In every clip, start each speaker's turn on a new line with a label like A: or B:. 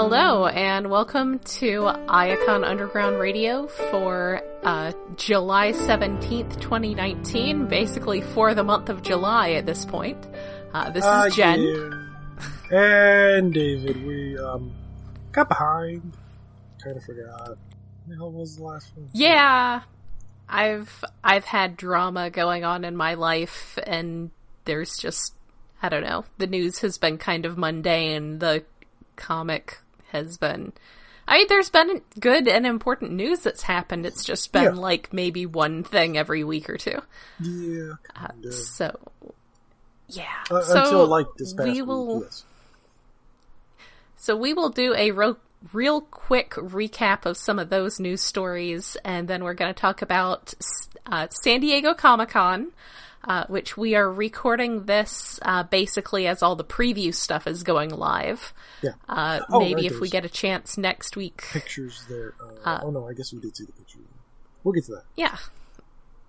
A: Hello, and welcome to Iacon Underground Radio for July 17th, 2019, basically for the month of July at this point. This is Jen.
B: Yeah. And David. We got behind. Kind of forgot. What the hell was the last one?
A: Yeah. I've had drama going on in my life, and there's just, I don't know, the news has been kind of mundane. The comic has been... there's been good and important news that's happened. It's just been, like, maybe one thing every week or two.
B: Yeah.
A: So, yeah.
B: Until, like, this past week, yes.
A: So we will do a real quick recap of some of those news stories, and then we're going to talk about San Diego Comic-Con, which we are recording this basically as all the preview stuff is going live.
B: Yeah.
A: Maybe if we get a chance next week.
B: Pictures there. Oh no, I guess we did see the picture. We'll get to that.
A: Yeah.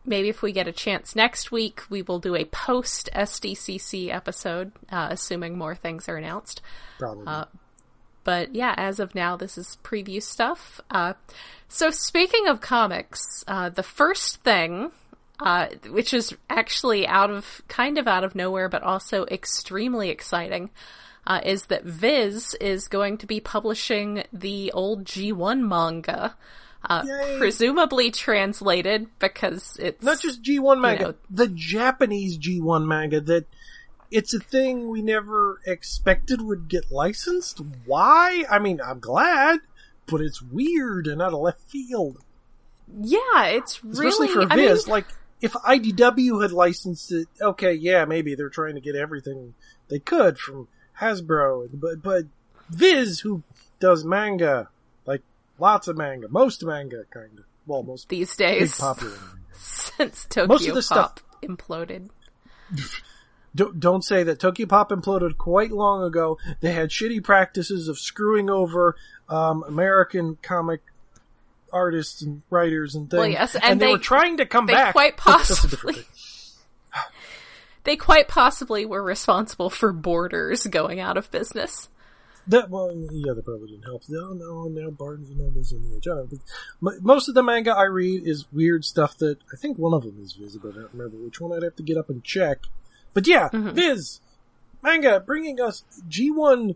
A: Maybe if we get a chance next week, we will do a post SDCC episode, assuming more things are announced.
B: Probably.
A: But yeah, as of now, this is preview stuff. So speaking of comics, the first thing, which is actually out of nowhere, but also extremely exciting, is that Viz is going to be publishing the old G1 manga, presumably translated, because it's...
B: Not just G1 manga, the Japanese G1 manga that... It's a thing we never expected would get licensed. Why? I mean, I'm glad, but it's weird and out of left field.
A: Yeah, it's really...
B: Especially for Viz. Like, if IDW had licensed it, okay, yeah, maybe they're trying to get everything they could from Hasbro. But Viz, who does manga, like, lots of manga, most manga, kind of. Well, most
A: these days.
B: Big popular manga.
A: Since Tokyo
B: most of the
A: Pop
B: stuff
A: imploded.
B: Don't say that. Tokyo Pop imploded quite long ago. They had shitty practices of screwing over American comic artists and writers and things.
A: Well, yes,
B: and they were trying to come back.
A: They quite possibly were responsible for Borders going out of business.
B: That probably didn't help. No, now Barnes and Noble's in the HR. Most of the manga I read is weird stuff that I think one of them is Viz, but I don't remember which one. I'd have to get up and check. But yeah, Viz manga bringing us G1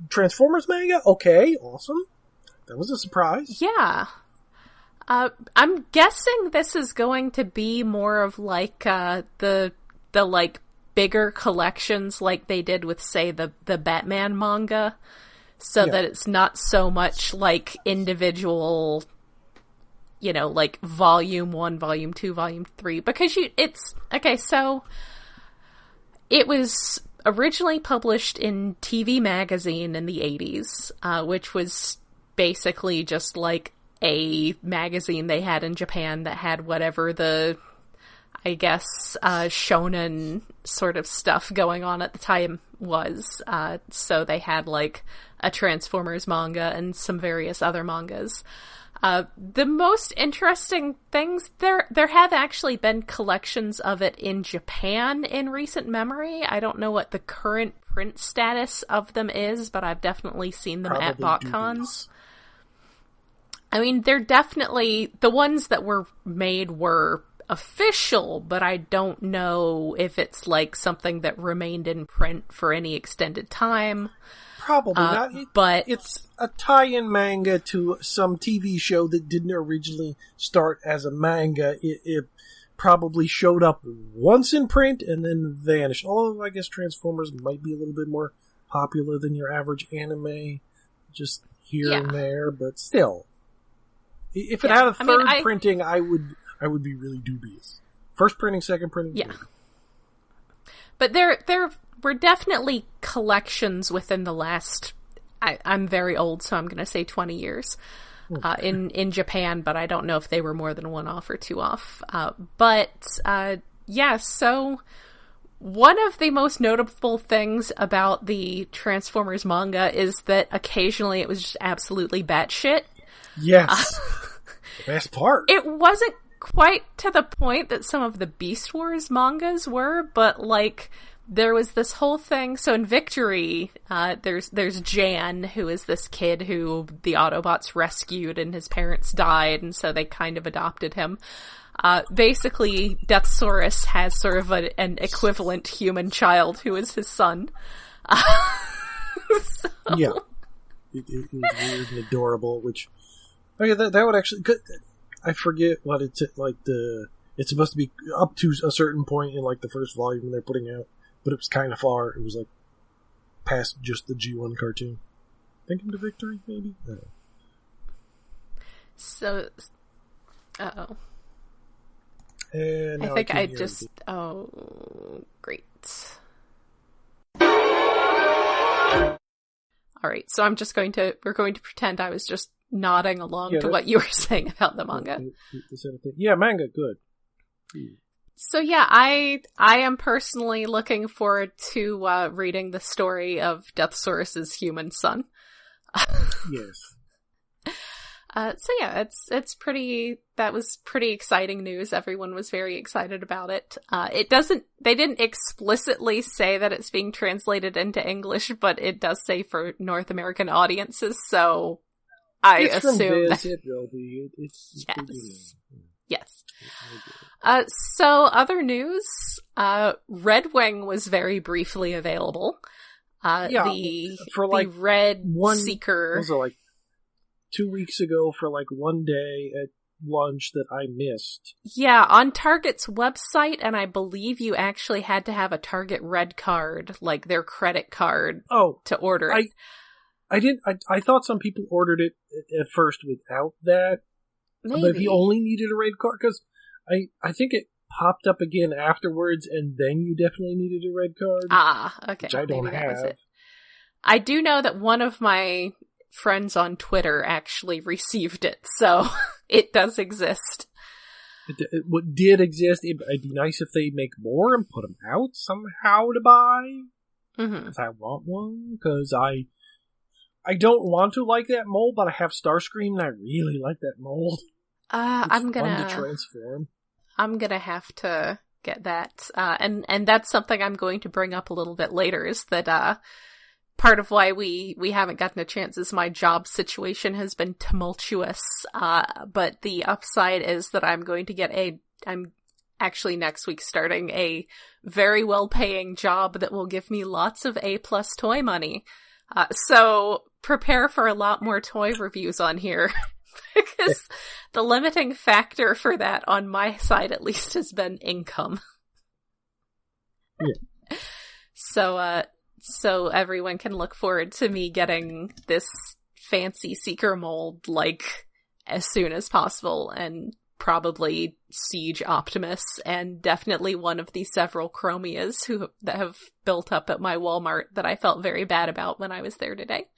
B: Transformers manga. Okay, awesome. That was a surprise.
A: Yeah. I'm guessing this is going to be more of like the like bigger collections like they did with, say, the Batman manga, so that it's not so much like individual, like volume 1, volume 2, volume 3, because so it was originally published in TV Magazine in the 80s, which was basically just like a magazine they had in Japan that had whatever the, I guess, shonen sort of stuff going on at the time was. So they had like a Transformers manga and some various other mangas. The most interesting things, there have actually been collections of it in Japan in recent memory. I don't know what the current print status of them is, but I've definitely seen them at BotCons. I mean, they're definitely, the ones that were made were official, but I don't know if it's like something that remained in print for any extended time.
B: Probably not.
A: But
B: it's a tie-in manga to some TV show that didn't originally start as a manga. It probably showed up once in print and then vanished. Although I guess Transformers might be a little bit more popular than your average anime, just here and there. But still, if it had a third printing, I would be really dubious. First printing, second printing.
A: Yeah. But there were definitely collections within the last, I'm very old, so I'm going to say 20 years, in Japan, but I don't know if they were more than one off or two off. So one of the most notable things about the Transformers manga is that occasionally it was just absolutely batshit.
B: Yes. The best part.
A: It wasn't quite to the point that some of the Beast Wars mangas were, but like there was this whole thing. So in Victory, there's Jan, who is this kid who the Autobots rescued and his parents died, and so they kind of adopted him. Basically, Deathsaurus has sort of an equivalent human child who is his son. So...
B: Yeah. It was weird and adorable, which... Oh yeah, that would actually... I forget what it's like it's supposed to be up to a certain point in like the first volume they're putting out, but it was kind of far. It was like past just the G1 cartoon. Thinking to Victory, maybe? I don't know.
A: So... Uh-oh.
B: And
A: I think I just... Anything. Oh, great. Alright, so we're going to pretend I was just nodding along to what you were saying about the manga.
B: Yeah, manga, good.
A: So yeah, I am personally looking forward to reading the story of Deathsaurus's human son.
B: Yes.
A: So yeah, that was pretty exciting news. Everyone was very excited about it. They didn't explicitly say that it's being translated into English, but it does say for North American audiences, so I assume that
B: it will be.
A: Yes. So other news, Red Wing was very briefly available. The Red Seeker.
B: Was it like 2 weeks ago for like one day at lunch that I missed?
A: Yeah, on Target's website, and I believe you actually had to have a Target Red card, like their credit card, to order it.
B: I thought some people ordered it at first without that.
A: Maybe.
B: But if you only needed a red card, because I think it popped up again afterwards, and then you definitely needed a red card.
A: Okay.
B: Which I don't have.
A: I do know that one of my friends on Twitter actually received it, so it does exist.
B: It did exist. It'd be nice if they make more and put them out somehow to buy.
A: Mm-hmm.
B: If I want one, because I don't want to like that mold, but I have Starscream and I really like that mold.
A: I'm gonna
B: fun to transform.
A: I'm gonna have to get that, and that's something I'm going to bring up a little bit later. Is that part of why we haven't gotten a chance is my job situation has been tumultuous. But the upside is that I'm going to get I'm actually next week starting a very well-paying job that will give me lots of A+ toy money. So prepare for a lot more toy reviews on here. Because the limiting factor for that, on my side at least, has been income.
B: Yeah.
A: So everyone can look forward to me getting this fancy Seeker mold, like, as soon as possible, and probably Siege Optimus, and definitely one of the several Chromias that have built up at my Walmart that I felt very bad about when I was there today.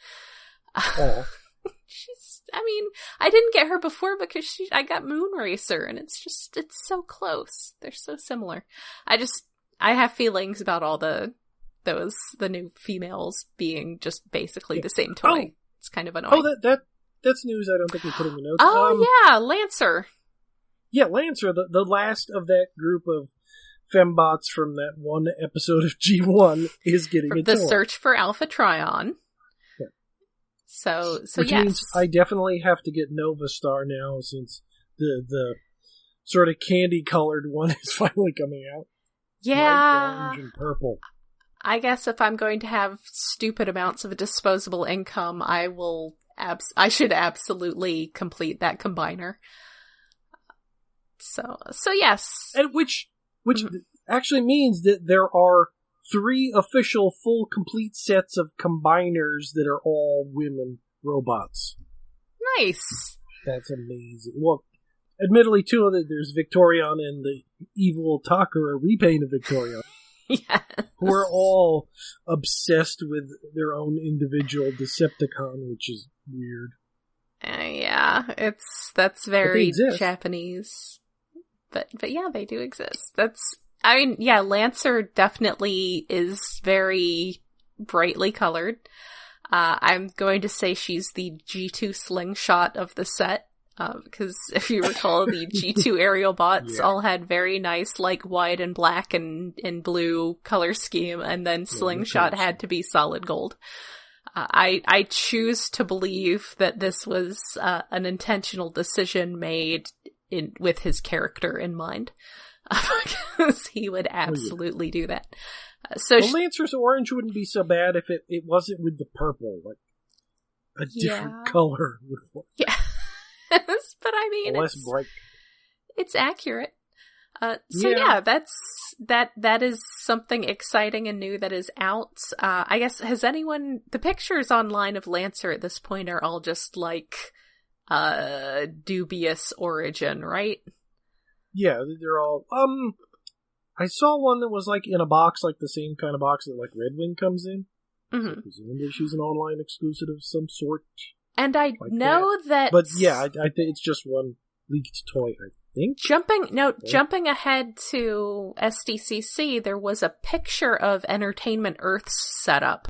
B: Oh.
A: I didn't get her before because I got Moonracer, and it's so close. They're so similar. I have feelings about all the new females being just basically the same toy. Oh. It's kind of annoying.
B: Oh, that's news I don't think we put in the notes.
A: Oh, yeah, Lancer.
B: Yeah, Lancer, the last of that group of fembots from that one episode of G1 is getting a toy.
A: The Search for Alpha Trion. So
B: which
A: yes.
B: means I definitely have to get Nova Star now, since the sort of candy-colored one is finally coming out.
A: Yeah.
B: Light orange and purple.
A: I guess if I'm going to have stupid amounts of disposable income, I should absolutely complete that combiner. So yes.
B: And which actually means that there are 3 official full complete sets of combiners that are all women robots.
A: Nice.
B: That's amazing. Well, admittedly, 2 of them, there's Victorion and the evil Takara repaint of Victorion.
A: Yes.
B: Who are all obsessed with their own individual Decepticon, which is weird.
A: Yeah, that's very Japanese. But yeah, they do exist. Lancer definitely is very brightly colored. I'm going to say she's the G2 slingshot of the set. Because if you recall, the G2 aerial bots all had very nice, like, white and black and blue color scheme, and then Slingshot had to be solid gold. I choose to believe that this was an intentional decision made with his character in mind. Because he would absolutely do that. So
B: Lancer's orange wouldn't be so bad if it wasn't with the purple, like a different color.
A: Yeah. But I mean,
B: less bright.
A: It's accurate. That is something exciting and new that is out. I guess, the pictures online of Lancer at this point are all just like, dubious origin, right?
B: Yeah, they're all, I saw one that was like in a box, like the same kind of box that like Red Wing comes in.
A: Mm-hmm.
B: So presumably she's an online exclusive of some sort.
A: And I know that...
B: But yeah, I think it's just one leaked toy, I think.
A: Jumping ahead to SDCC, there was a picture of Entertainment Earth's setup.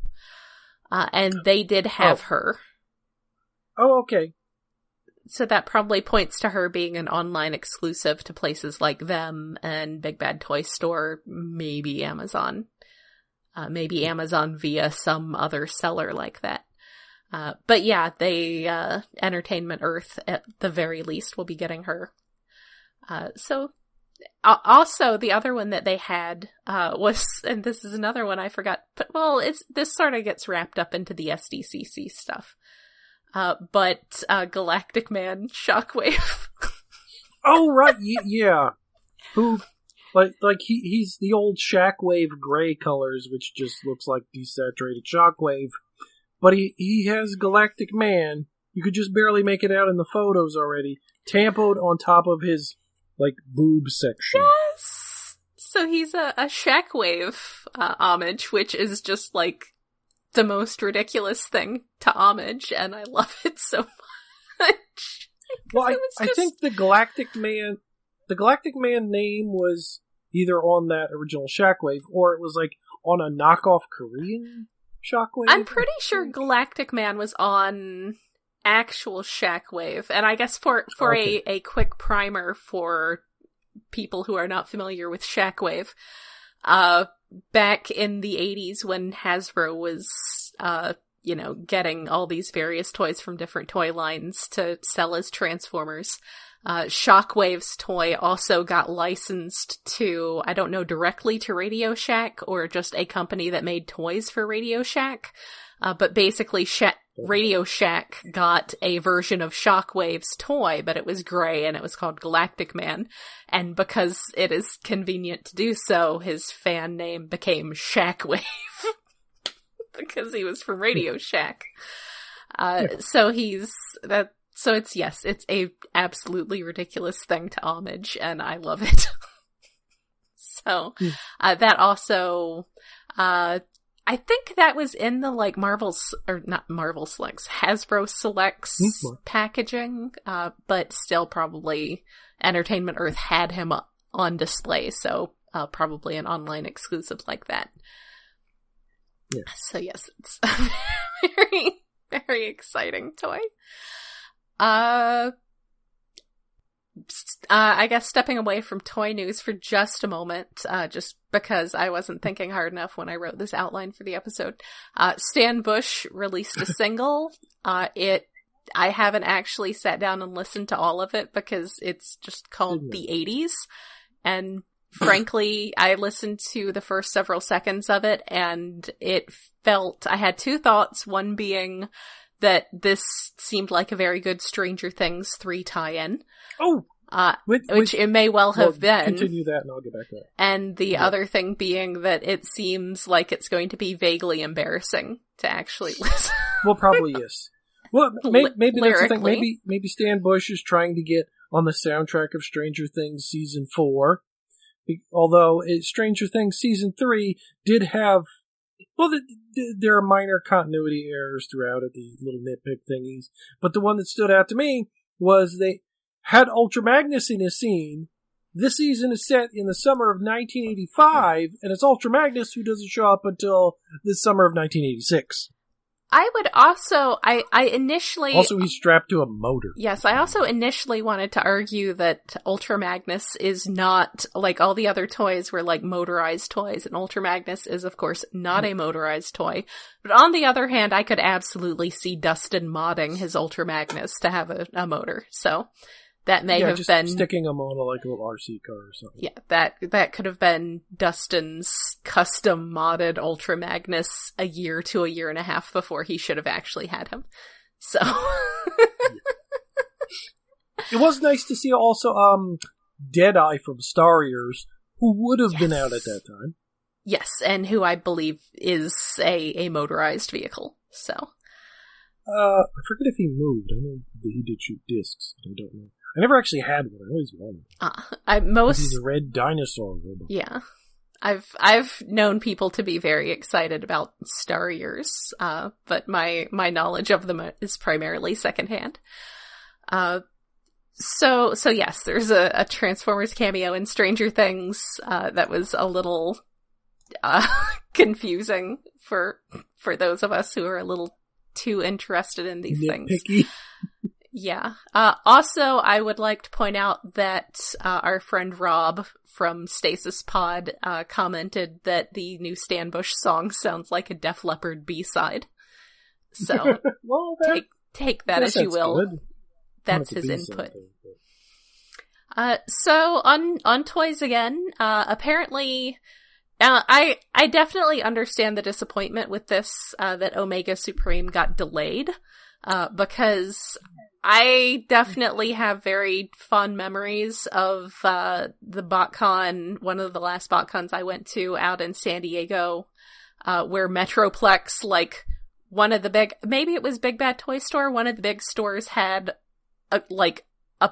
A: And they did have her.
B: Oh, okay.
A: So that probably points to her being an online exclusive to places like them and Big Bad Toy Store, maybe Amazon. Maybe Amazon via some other seller like that. But yeah, Entertainment Earth, at the very least, will be getting her. Also, the other one that they had, was, and this is another one I forgot, but, well, this sort of gets wrapped up into the SDCC stuff. But Galactic Man Shockwave.
B: Oh, right, yeah. Who, he's the old Shockwave gray colors, which just looks like desaturated Shockwave. But he has Galactic Man. You could just barely make it out in the photos already. Tampoed on top of his, boob section.
A: Yes! So he's a Shockwave homage, which is just, the most ridiculous thing to homage, and I love it so much.
B: Well, I think the Galactic Man name was either on that original Shockwave, or it was, on a knockoff Korean Shockwave.
A: I'm pretty sure Galactic Man was on actual Shockwave, and I guess for a quick primer for people who are not familiar with Shockwave, back in the 80s when Hasbro was, getting all these various toys from different toy lines to sell as Transformers, Shockwave's toy also got licensed to, I don't know, directly to Radio Shack or just a company that made toys for Radio Shack. But basically Radio Shack got a version of Shockwave's toy, but it was gray and it was called Galactic Man. And because it is convenient to do so, his fan name became Shockwave. Because he was from Radio Shack. So it's a absolutely ridiculous thing to homage, and I love it. So, that also, I think that was in the, Hasbro Selects packaging, but still probably Entertainment Earth had him on display, so, probably an online exclusive like that.
B: Yeah.
A: So yes, it's a very, very exciting toy. I guess stepping away from toy news for just a moment, just because I wasn't thinking hard enough when I wrote this outline for the episode. Stan Bush released a single. I haven't actually sat down and listened to all of it because it's just called The 80s. And frankly, I listened to the first several seconds of it and I had two thoughts. One being that this seemed like a very good Stranger Things 3 tie-in.
B: Oh!
A: Which it may well have been.
B: Continue that and I'll get back to that.
A: And the other thing being that it seems like it's going to be vaguely embarrassing to actually listen.
B: Well, probably is. Well, maybe that's the thing. Maybe Stan Bush is trying to get on the soundtrack of Stranger Things Season 4. Although Stranger Things Season 3 did have... Well, there are minor continuity errors throughout it, the little nitpick thingies. But the one that stood out to me was they had Ultra Magnus in a scene. This season is set in the summer of 1985, and it's Ultra Magnus who doesn't show up until the summer of 1986.
A: I would also, I initially...
B: Also, he's strapped to a motor.
A: Yes, I also initially wanted to argue that Ultra Magnus is not, like all the other toys were like motorized toys, and Ultra Magnus is, of course, not a motorized toy. But on the other hand, I could absolutely see Dustin modding his Ultra Magnus to have a motor, so... That may have
B: just
A: been
B: sticking them on like a little RC car or something.
A: Yeah, that could have been Dustin's custom modded Ultra Magnus a year to a year and a half before he should have actually had him. So
B: It was nice to see also Deadeye from Star Ears, who would have been out at that time.
A: Yes, and who I believe is a motorized vehicle. So
B: I forget if he moved. I know that he did shoot discs. I don't know. I never actually had one. I always wanted. He's a red dinosaur robot.
A: Yeah, I've known people to be very excited about Star Ears, but my knowledge of them is primarily secondhand. So yes, there's a Transformers cameo in Stranger Things that was a little confusing for those of us who are a little too interested in these
B: Nitpicky.
A: things. Yeah. Also, I would like to point out that our friend Rob from Stasis Pod commented that the new Stan Bush song sounds like a Def Leppard B-side. So,
B: well,
A: take that as you will.
B: Good.
A: That's his input. So, on toys again, apparently... I definitely understand the disappointment with this, that Omega Supreme got delayed, because I definitely have very fond memories of, the BotCon, one of the last BotCons I went to out in San Diego, where Metroplex, like, one of the maybe it was Big Bad Toy Store, one of the big stores had, a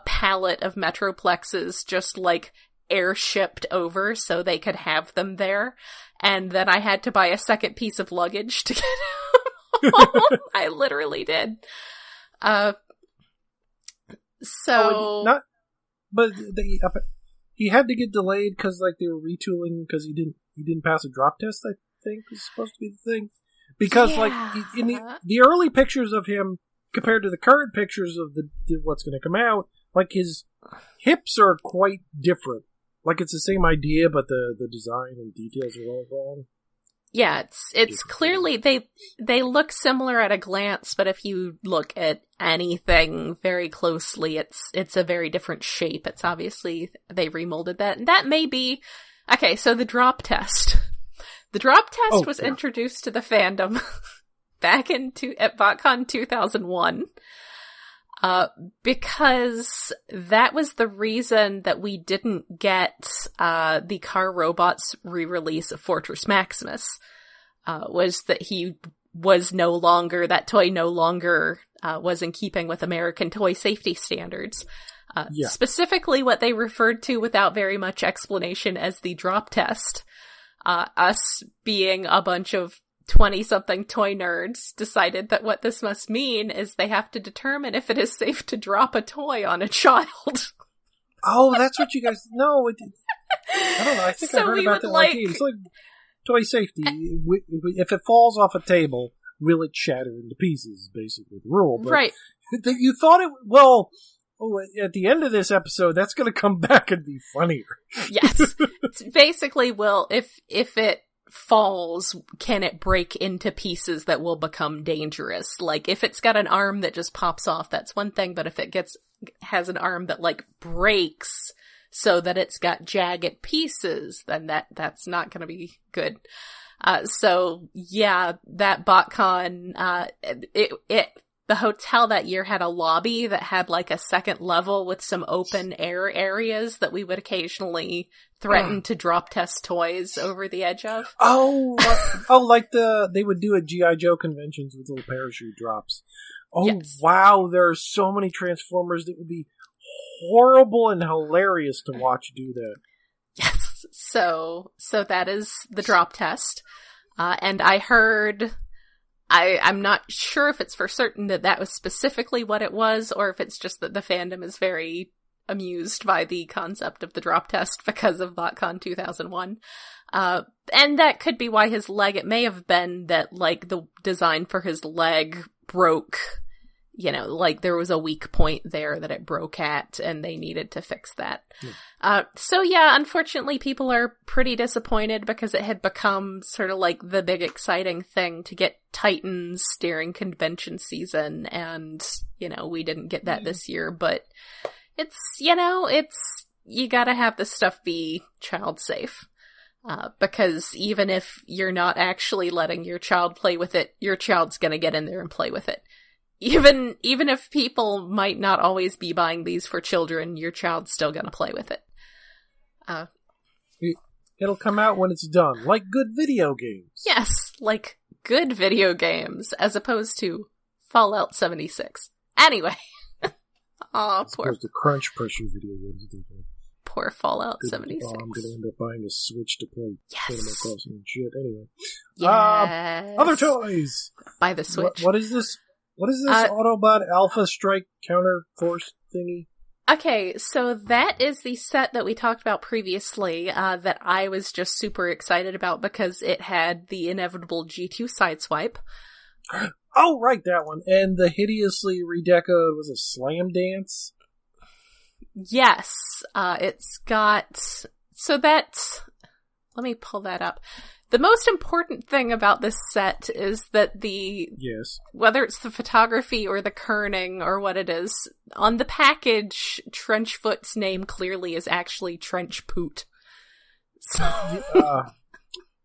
A: pallet of Metroplexes just, like, airshipped over so they could have them there, and then I had to buy a second piece of luggage to get home. I literally did.
B: He had to get delayed because like they were retooling because he didn't pass a drop test. I think is supposed to be the thing, because like in the early pictures of him compared to the current pictures of the what's going to come out, like his hips are quite different. Like, it's the same idea, but the design and details are all wrong.
A: Yeah, it's clearly, they look similar at a glance, but if you look at anything very closely, it's a very different shape. It's obviously, they remolded that. And that may be, okay, so the drop test. The drop test was introduced to the fandom back at BotCon 2001. Because that was the reason that we didn't get, the Car Robots re-release of Fortress Maximus, was that that toy no longer, was in keeping with American toy safety standards. Specifically what they referred to without very much explanation as the drop test. Us being a bunch of 20-something toy nerds decided that what this must mean is they have to determine if it is safe to drop a toy on a child.
B: Oh, that's what you guys... No, I don't know. I think I heard about that. It's like toy safety. If it falls off a table, will it shatter into pieces, basically the rule. But
A: right.
B: You thought it... Well, at the end of this episode, that's going to come back and be funnier.
A: Yes. It's basically, if it falls, can it break into pieces that will become dangerous? Like, if it's got an arm that just pops off, that's one thing, but if it has an arm that, like, breaks so that it's got jagged pieces, then that's not gonna be good. So, yeah, that BotCon, the hotel that year had a lobby that had, like, a second level with some open air areas that we would occasionally threaten to drop test toys over the edge of.
B: Like they would do at G.I. Joe conventions with little parachute drops. Oh, yes. Wow, there are so many Transformers that would be horrible and hilarious to watch do that.
A: Yes, so that is the drop test. And I heard... I'm not sure if it's for certain that was specifically what it was, or if it's just that the fandom is very amused by the concept of the drop test because of BotCon 2001. And that could be why his leg, it may have been that, like, the design for his leg broke, you know, like there was a weak point there that it broke at, and they needed to fix that. So yeah, unfortunately people are pretty disappointed because it had become sort of like the big exciting thing to get Titans during convention season, and, you know, we didn't get that this year, but it's, you know, you gotta have this stuff be child safe. Because even if you're not actually letting your child play with it, your child's gonna get in there and play with it. Even if people might not always be buying these for children, your child's still gonna play with it.
B: It'll come out when it's done, like good video games.
A: Yes, like good video games, as opposed to Fallout 76. Anyway. Aw, poor.
B: As opposed to crunch pressure video games.
A: Poor Fallout 76.
B: I'm gonna end up buying a Switch to play Animal Crossing and shit. Anyway.
A: Yes.
B: Other toys!
A: Buy the Switch.
B: What is this? What is this Autobot Alpha Strike Counter Force thingy?
A: Okay, so that is the set that we talked about previously, that I was just super excited about because it had the inevitable G2 Sideswipe.
B: Oh, right, that one. And the hideously redecoed, was it Slam Dance?
A: Yes, it's got, so that's, let me pull that up. The most important thing about this set is that whether it's the photography or the kerning or what it is, on the package, Trenchfoot's name clearly is actually Trenchpoot. So.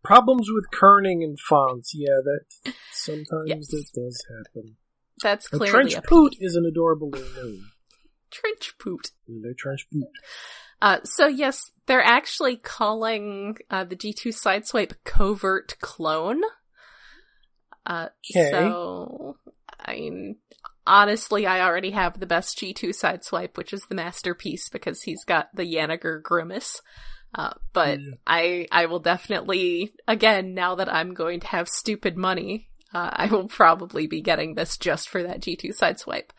B: Problems with kerning and fonts, that sometimes that does happen.
A: That's clearly
B: Trenchpoot is an adorable little name.
A: Trenchpoot.
B: Trenchpoot.
A: So yes, they're actually calling the G2 Sideswipe Covert Clone. So, I mean, honestly, I already have the best G2 Sideswipe, which is the Masterpiece, because he's got the Yanniger Grimace. But I will definitely, again, now that I'm going to have stupid money, I will probably be getting this just for that G2 Sideswipe.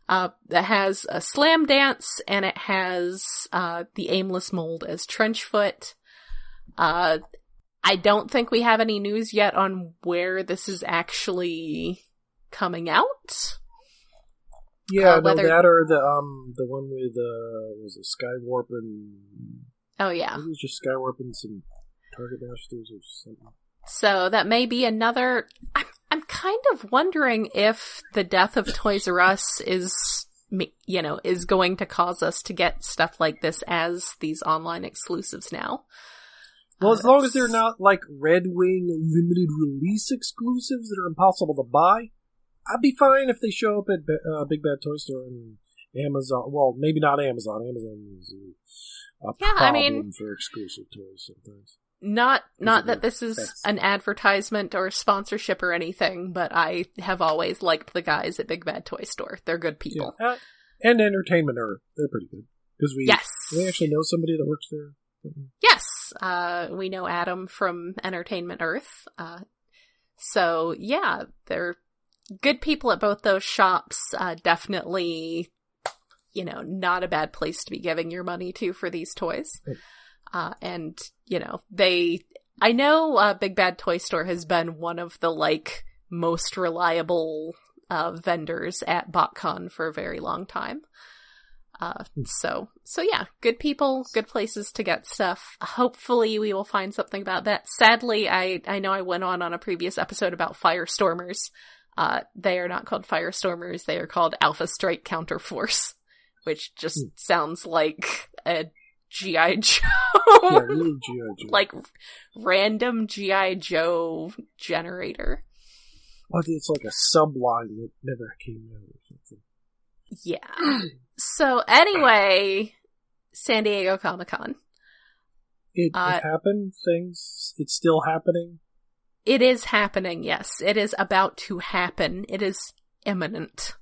A: That has a Slam Dance, and it has the Aimless mold as Trenchfoot. I don't think we have any news yet on where this is actually coming out.
B: Yeah, that or the one with was it Skywarp and...
A: Oh yeah,
B: it was just Skywarp and some Target Masters or something.
A: So that may be another. I'm kind of wondering if the death of Toys R Us is going to cause us to get stuff like this as these online exclusives now.
B: Well, as long as they're not like Red Wing limited release exclusives that are impossible to buy, I'd be fine if they show up at Big Bad Toy Store and Amazon. Well, maybe not Amazon. Amazon is a problem for exclusive toys sometimes.
A: Not that this is an advertisement or sponsorship or anything, but I have always liked the guys at Big Bad Toy Store. They're good people.
B: Yeah. And Entertainment Earth. They're pretty good. Because we actually know somebody that works there.
A: Yes. We know Adam from Entertainment Earth. So, yeah, they're good people at both those shops. Definitely, not a bad place to be giving your money to for these toys. And, I know Big Bad Toy Store has been one of the, most reliable vendors at BotCon for a very long time. So yeah, good people, good places to get stuff. Hopefully we will find something about that. Sadly, I know I went on a previous episode about Firestormers. They are not called Firestormers, they are called Alpha Strike Counter Force, which just sounds like a G.I. Joe.
B: Yeah, really G.I. Joe.
A: Like, random G.I. Joe generator.
B: Well, it's like a subline that never came out or something.
A: Yeah. So, anyway, San Diego Comic-Con.
B: It happened, it's still happening?
A: It is happening, yes. It is about to happen. It is imminent.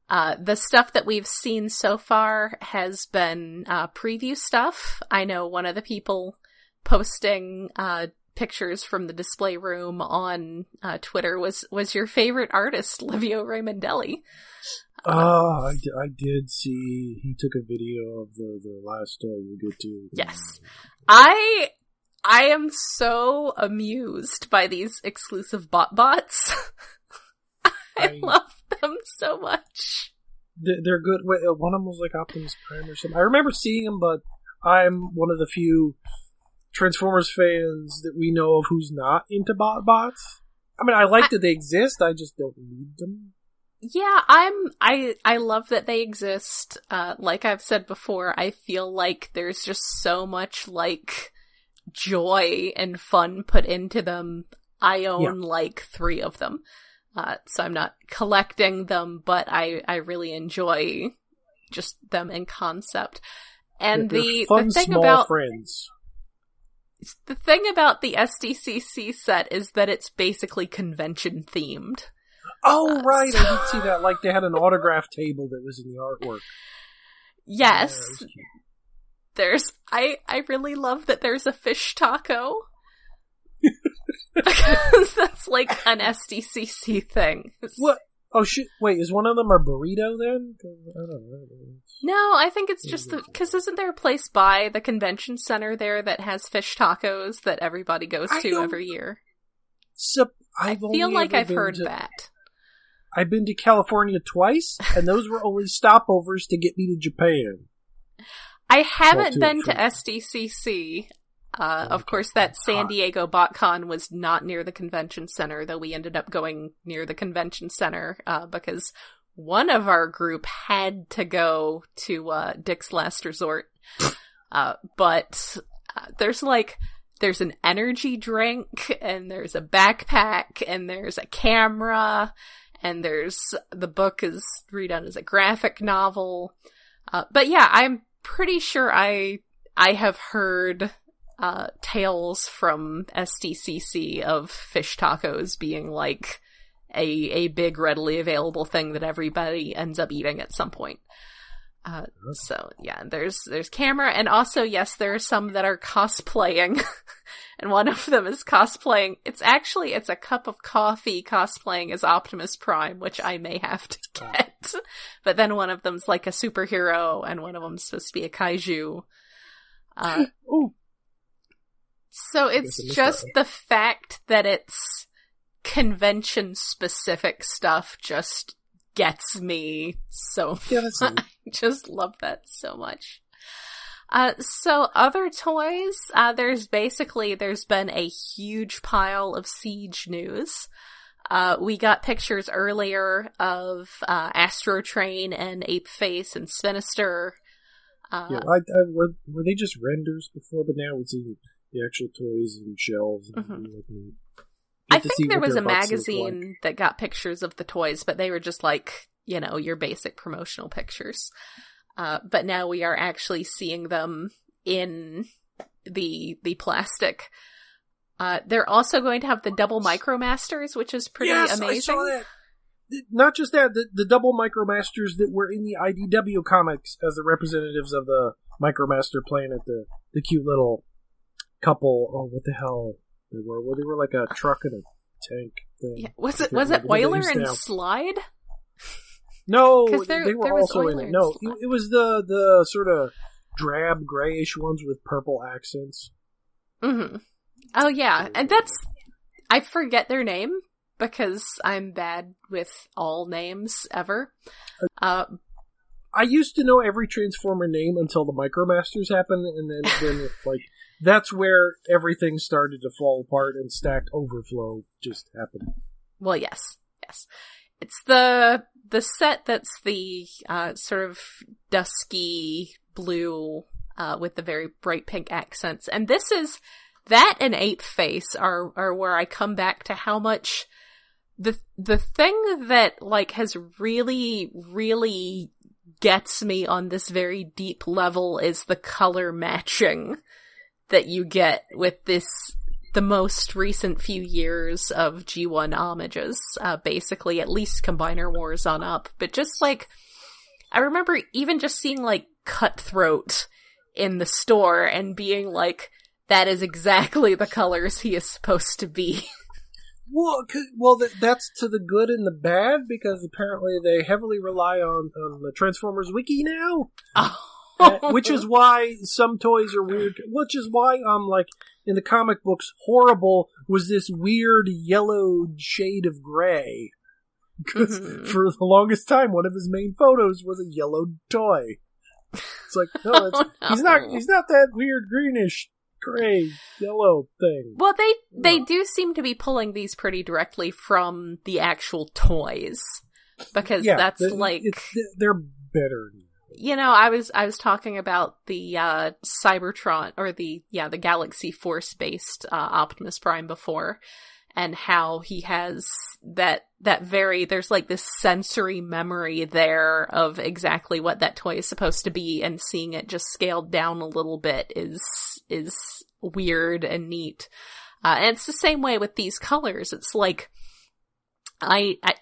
A: The stuff that we've seen so far has been preview stuff. I know one of the people posting pictures from the display room on Twitter was your favorite artist, Livio Raimondelli.
B: I did see he took a video of the last toy we'll get to.
A: Yes. I am so amused by these exclusive bots. I love them so much.
B: They're good. Wait, one of them was like Optimus Prime or something. I remember seeing them, but I'm one of the few Transformers fans that we know of who's not into bots. I mean, I like that they exist. I just don't need them.
A: Yeah, I love that they exist. Like I've said before, I feel like there's just so much like joy and fun put into them. I own like 3 of them. So I'm not collecting them, but I really enjoy just them in concept. And the thing about
B: friends.
A: The thing about the SDCC set is that it's basically convention themed.
B: Oh, right. I did see that. Like, they had an autograph table that was in the artwork.
A: Yes. I really love that there's a fish taco. Because that's like an SDCC thing.
B: What? Oh, shit. Wait, is one of them a burrito then? I don't know.
A: No, I think it's just because isn't there a place by the convention center there that has fish tacos that everybody goes to every year?
B: I
A: feel like I've heard that.
B: I've been to California twice, and those were only stopovers to get me to Japan.
A: I haven't been to SDCC. Of course, that San Diego BotCon was not near the convention center, though we ended up going near the convention center because one of our group had to go to Dick's Last Resort. But there's an energy drink, and there's a backpack, and there's a camera, and the book is redone as a graphic novel. But yeah, I'm pretty sure I have heard tales from SDCC of fish tacos being like a big readily available thing that everybody ends up eating at some point. So yeah, there's camera, and also yes, there are some that are cosplaying, and one of them is cosplaying. It's a cup of coffee cosplaying as Optimus Prime, which I may have to get. But then one of them's like a superhero, and one of them's supposed to be a kaiju. So it's just the fact that it's convention-specific stuff just gets me so much. I just love that so much. So other toys, there's been a huge pile of Siege news. We got pictures earlier of Astro Train and Ape Face and Spinister.
B: Were they just renders before, but now it's in the actual toys and shelves. And
A: I think there was a magazine that got pictures of the toys, but they were just like, your basic promotional pictures. But now we are actually seeing them in the plastic. They're also going to have the double Micromasters, which is pretty amazing. I saw that.
B: Not just that, the double Micromasters that were in the IDW comics as the representatives of the Micromaster Planet, the cute little couple. Oh, what the hell they were? Well, they were like a truck and a tank thing.
A: Yeah. Was it Oiler and Slide?
B: No, they were also in it. No, it was the sort of drab grayish ones with purple accents.
A: Mm-hmm. Oh yeah, and I forget their name because I'm bad with all names ever.
B: I used to know every Transformer name until the Micromasters happened, and then like that's where everything started to fall apart and Stacked Overflow just happened.
A: Well, yes. It's the set that's the sort of dusky blue with the very bright pink accents, and this is that and Ape Face are where I come back to how much the thing that like has really, really gets me on this very deep level is the color matching that you get with the most recent few years of G1 homages, basically, at least Combiner Wars on up. But just like, I remember even just seeing like Cutthroat in the store and being like, that is exactly the colors he is supposed to be.
B: Well, that's to the good and the bad, because apparently they heavily rely on the Transformers wiki now. Which is why some toys are weird. Which is why, like, in the comic books, Horrible was this weird yellow shade of gray. Because for the longest time, one of his main photos was a yellow toy. It's like, no, he's not that weird greenish, gray, yellow thing.
A: Well, they do seem to be pulling these pretty directly from the actual toys. Because that's
B: they're better.
A: You know, I was talking about the Cybertron, or the Galaxy Force-based Optimus Prime before, and how he has that there's like this sensory memory there of exactly what that toy is supposed to be, and seeing it just scaled down a little bit is weird and neat. And it's the same way with these colors. It's like,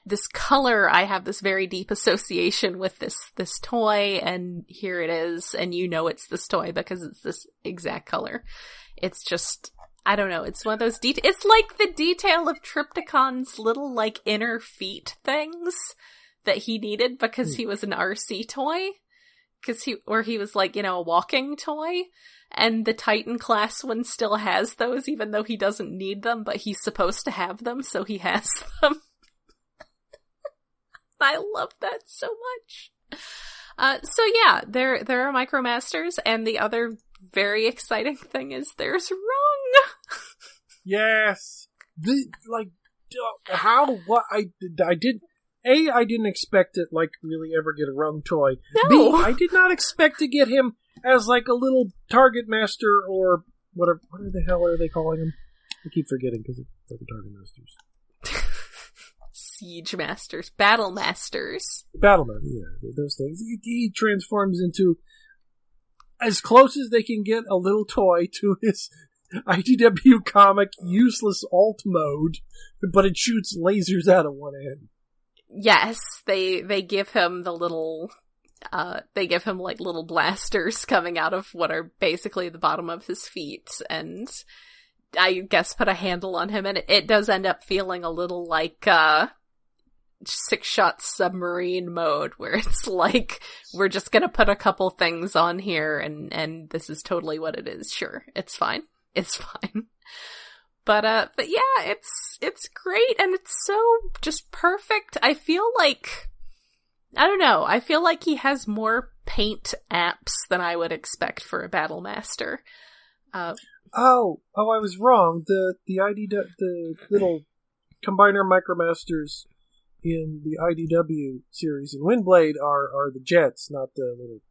A: this color, I have this very deep association with this toy, and here it is, and you know it's this toy because it's this exact color. It's just, I don't know, it's one of those it's like the detail of Triptychon's little, like, inner feet things that he needed because he was an RC toy. He was like, you know, a walking toy. And the Titan class one still has those, even though he doesn't need them, but he's supposed to have them, so he has them. I love that so much. So yeah, there are Micromasters, and the other very exciting thing is there's Rung.
B: Yes. I didn't expect to, like, really ever get a Rung toy.
A: No.
B: B, I did not expect to get him as, like, a little Target Master, or whatever. What the hell are they calling him? I keep forgetting because they're the Target Masters.
A: Siege Masters. Battle Masters.
B: Yeah, those things. He transforms into, as close as they can get, a little toy to his IDW comic useless alt mode, but it shoots lasers out of one end.
A: Yes, they give him the little, like little blasters coming out of what are basically the bottom of his feet, and I guess put a handle on him, and it does end up feeling a little like, 6-shot submarine mode, where it's like, we're just gonna put a couple things on here, and this is totally what it is. Sure, it's fine. It's fine. But yeah, it's great, and it's so just perfect. I feel like, I don't know, I feel like he has more paint apps than I would expect for a Battle Master.
B: I was wrong. The little Combiner Micromasters in the IDW series in Windblade are the jets, not the little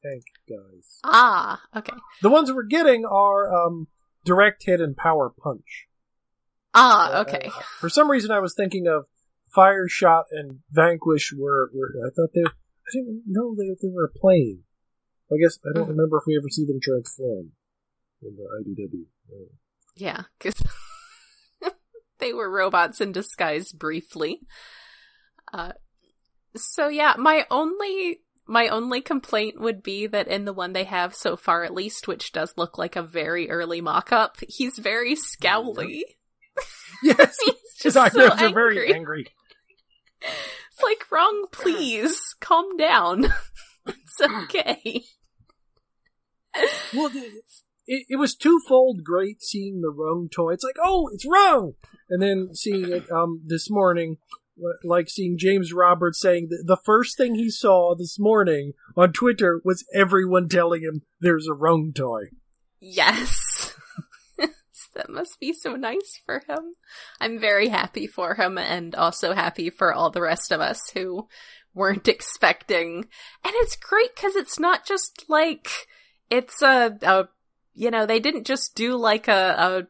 B: tank guys.
A: Ah, okay.
B: The ones we're getting are Direct Hit and Power Punch.
A: Ah, okay.
B: For some reason, I was thinking of Fire Shot and Vanquish. I didn't know they were a plane. I guess I don't remember if we ever see them transform in the IDW.
A: Yeah, because they were robots in disguise briefly. So yeah, my only complaint would be that in the one they have so far, at least, which does look like a very early mock-up, he's very scowly.
B: Yes,
A: his eyebrows
B: are very angry.
A: It's like, Rung, please, calm down. It's okay.
B: Well, it was twofold great seeing the Rung toy. It's like, oh, it's Rung! And then seeing it this morning, like seeing James Roberts saying that the first thing he saw this morning on Twitter was everyone telling him there's a Rung toy.
A: Yes. That must be so nice for him. I'm very happy for him, and also happy for all the rest of us who weren't expecting. And it's great because it's not just like, it's they didn't just do like a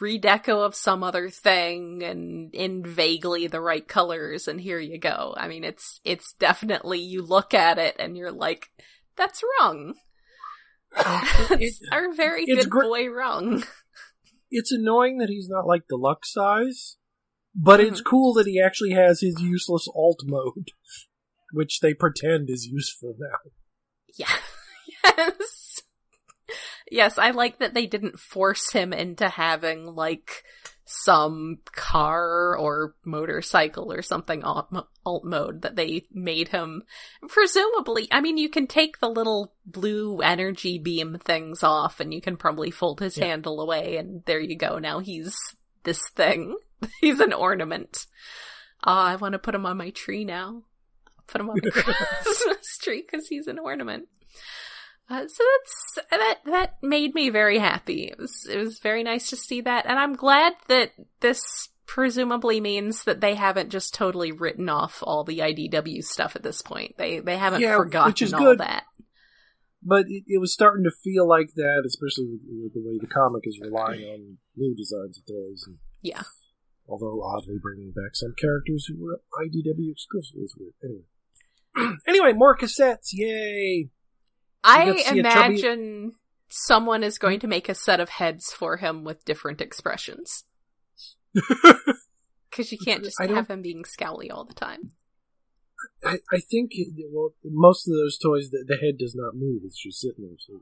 A: redeco of some other thing and in vaguely the right colors and here you go. I mean, it's definitely, you look at it and you're like, that's Rung. That's our very good boy Rung.
B: It's annoying that he's not like deluxe size, but it's cool that he actually has his useless alt mode, which they pretend is useful now.
A: Yeah. Yes. Yes, I like that they didn't force him into having, like, some car or motorcycle or something alt mode, that they made him. Presumably, I mean, you can take the little blue energy beam things off and you can probably fold his handle away, and there you go. Now he's this thing. He's an ornament. I want to put him on my tree now. I'll put him on my Christmas tree because he's an ornament. So that made me very happy. It was very nice to see that, and I'm glad that this presumably means that they haven't just totally written off all the IDW stuff at this point. They haven't forgotten all that.
B: But it was starting to feel like that, especially with the way the comic is relying on new designs of toys.
A: Yeah.
B: Although oddly bringing back some characters who were IDW exclusive is weird. Anyway, more cassettes! Yay!
A: I imagine someone is going to make a set of heads for him with different expressions. Because you can't just have him being scowly all the time.
B: I think, most of those toys, the head does not move. It's just sitting there. So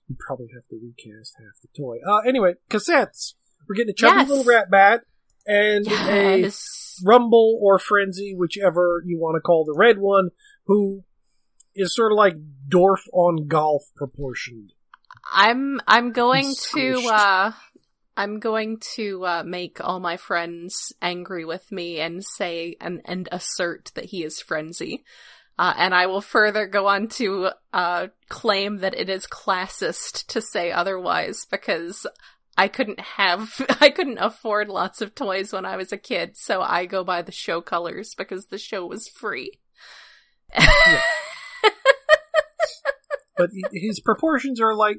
B: you probably have to recast half the toy. Anyway, cassettes. We're getting a chubby little rat bat and a Rumble or Frenzy, whichever you want to call the red one, who is sort of like Dorf on Golf proportioned.
A: I'm going to make all my friends angry with me and say and assert that he is Frenzy. And I will further go on to claim that it is classist to say otherwise, because I couldn't afford lots of toys when I was a kid, so I go by the show colors because the show was free.
B: Yeah. But his proportions are like,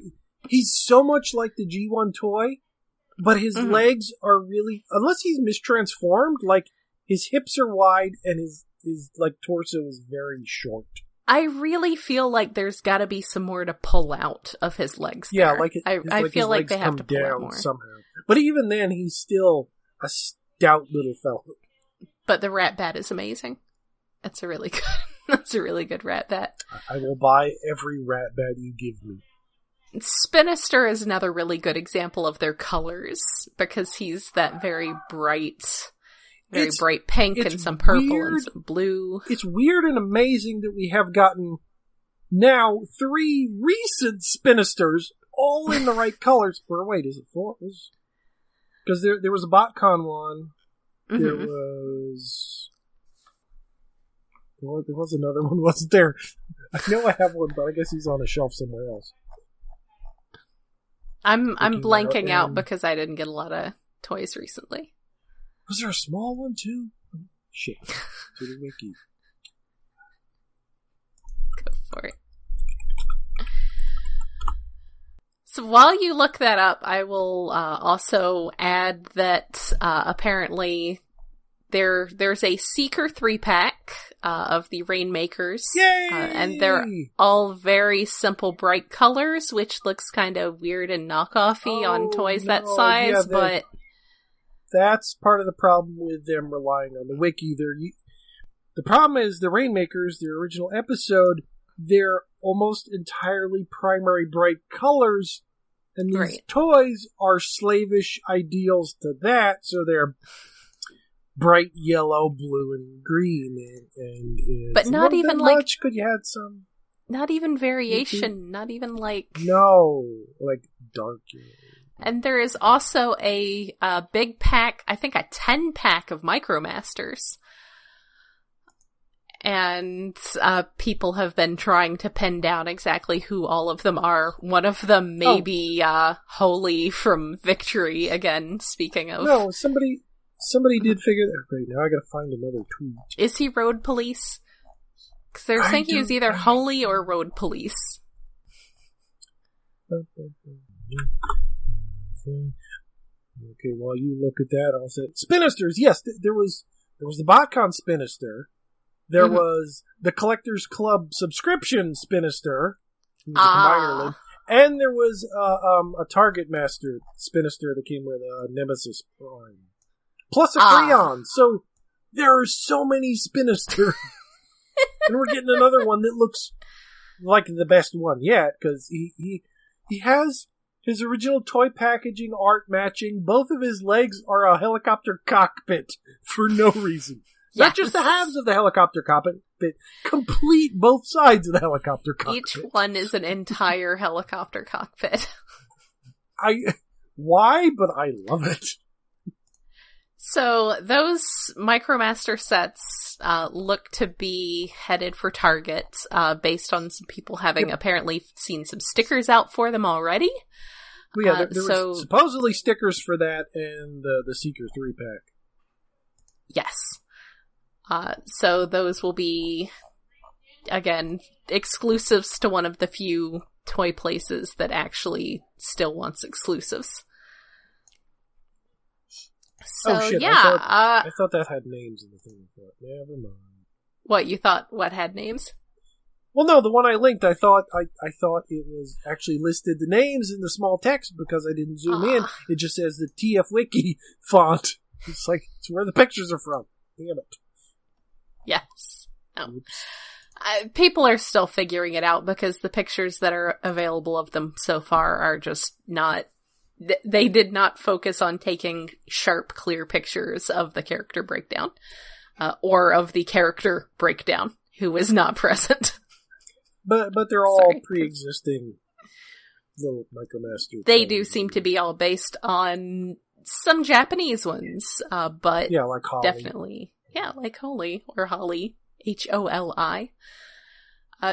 B: he's so much like the G1 toy, but his legs are really, unless he's mistransformed, like, his hips are wide and his like torso is very short.
A: I really feel like there's gotta be some more to pull out of his legs there.
B: Yeah, like
A: I feel like they have to pull out more.
B: Somehow. But even then, he's still a stout little fellow.
A: But the rat bat is amazing. That's a really good rat bat.
B: I will buy every rat bat you give me.
A: Spinister is another really good example of their colors, because he's that very bright pink and some purple and some blue. It's
B: weird and amazing that we have gotten now 3 recent Spinisters all in the right colors. Or wait, is it 4? Because there was a BotCon one. Mm-hmm. There was another one, wasn't there? I know I have one, but I guess he's on a shelf somewhere else.
A: I'm blanking out because I didn't get a lot of toys recently.
B: Was there a small one too? Shit. To the wiki.
A: Go for it. So while you look that up, I will also add that apparently there's a Seeker 3-pack of the Rainmakers.
B: Yay!
A: And they're all very simple, bright colors, which looks kind of weird and knockoffy on toys that size, but...
B: That's part of the problem with them relying on the wiki. The problem is the Rainmakers, their original episode, they're almost entirely primary bright colors, and these toys are slavish ideals to that, so they're bright yellow, blue, and green, and
A: but not even like
B: much. Could you add some?
A: Not even variation. Not even like
B: like dark yellow.
A: And there is also a big pack, I think a 10-pack of Micromasters. And people have been trying to pin down exactly who all of them are. One of them may be Holy from Victory, again, speaking of...
B: No, somebody did figure that. Right, now I gotta find another tweet.
A: Is he Road Police? Because they're saying he was either Holy or Road Police.
B: Okay, while you look at that, I'll say Spinisters. Yes, there was the BotCon Spinister. There was the Collectors Club subscription Spinister, who was a combiner lid, and there was a Target Master Spinister that came with Nemesis Prime, plus a Freon. So there are so many Spinister, and we're getting another one that looks like the best one yet, because He has his original toy packaging art matching. Both of his legs are a helicopter cockpit for no reason.
A: Yes.
B: Not just the halves of the helicopter cockpit, but complete both sides of the helicopter cockpit.
A: Each one is an entire helicopter cockpit.
B: Why? But I love it.
A: So those MicroMaster sets look to be headed for Target, based on some people having apparently seen some stickers out for them already.
B: Well, yeah, there were supposedly stickers for that and the Seeker 3-pack.
A: Yes. So those will be, again, exclusives to one of the few toy places that actually still wants exclusives. So,
B: oh shit!
A: yeah,
B: I thought that had names in the thing. Never mind.
A: What you thought? What had names?
B: Well, no, the one I linked, I thought it was actually listed the names in the small text because I didn't zoom in. It just says the TF Wiki font. It's like it's where the pictures are from. Damn it.
A: Yes. No. People are still figuring it out because the pictures that are available of them so far are just not. They did not focus on taking sharp, clear pictures of the character breakdown, or of the character breakdown, who is not present.
B: But they're all pre-existing little MicroMaster.
A: They do seem to be all based on some Japanese ones, but
B: yeah, like Holly.
A: Definitely, yeah, like Holly or Holly, Holi.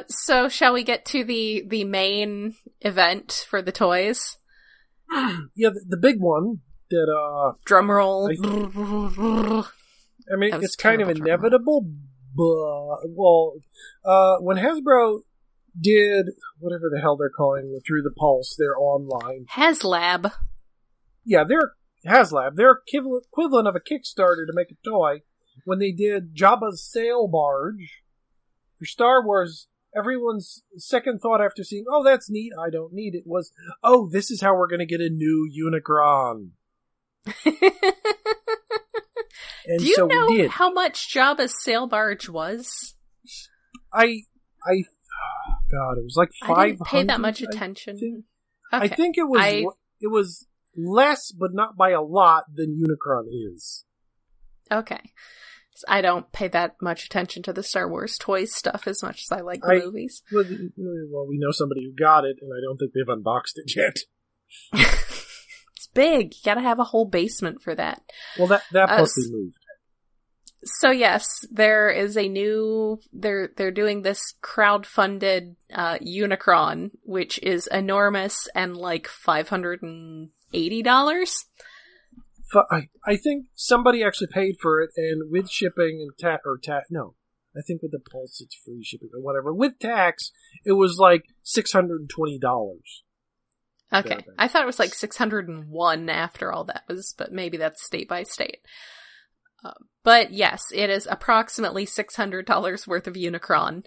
A: So, shall we get to the main event for the toys?
B: Yeah, the big one that
A: drum roll.
B: I mean, it's kind of inevitable, but when Hasbro did whatever the hell they're calling Through the Pulse, they're online.
A: HasLab.
B: Yeah, they're HasLab. They're equivalent of a Kickstarter to make a toy. When they did Jabba's sail barge for Star Wars, everyone's second thought after seeing, oh, that's neat, I don't need it, was, oh, this is how we're going to get a new Unicron. And
A: do you
B: so
A: know
B: we did.
A: How much Jabba's sail barge was?
B: God, it was like 500.
A: I didn't pay that much attention.
B: I think it was less, but not by a lot, than Unicron is.
A: Okay. I don't pay that much attention to the Star Wars toys stuff as much as I like the movies.
B: Well, we know somebody who got it, and I don't think they've unboxed it yet.
A: It's big. You gotta have a whole basement for that.
B: Well, that plus they moved.
A: So yes, there is a new. They're doing this crowdfunded Unicron, which is enormous and like $580.
B: I think somebody actually paid for it, and with shipping and I think with the Pulse it's free shipping or whatever. With tax, it was like $620.
A: Okay, I thought it was like 601 after all that was, but maybe that's state by state. But yes, it is approximately $600 worth of Unicron.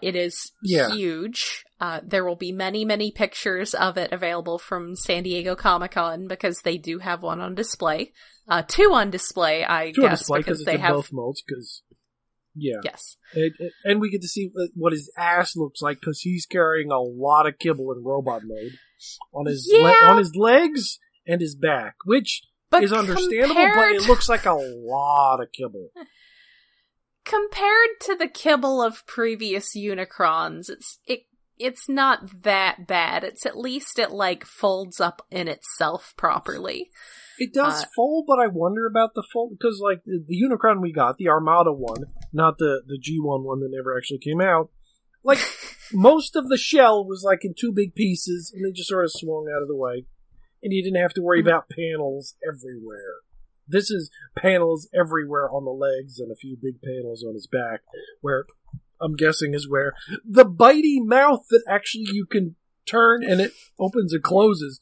A: It is huge. There will be many, many pictures of it available from San Diego Comic-Con because they do have one on display. Two on display, I guess, because they have
B: both modes. Because
A: yes,
B: and we get to see what his ass looks like because he's carrying a lot of kibble in robot mode on his on his legs and his back, which is understandable, but it looks like a lot of kibble.
A: Compared to the kibble of previous Unicrons, it's not that bad. It's at least it like folds up in itself properly.
B: It does fold, but I wonder about the fold because like the Unicron we got, the Armada one, not the G1 one that never actually came out. Like most of the shell was like in two big pieces, and they just sort of swung out of the way, and you didn't have to worry about panels everywhere. This is panels everywhere on the legs and a few big panels on his back, where I'm guessing is where the bitey mouth that actually you can turn and it opens and closes,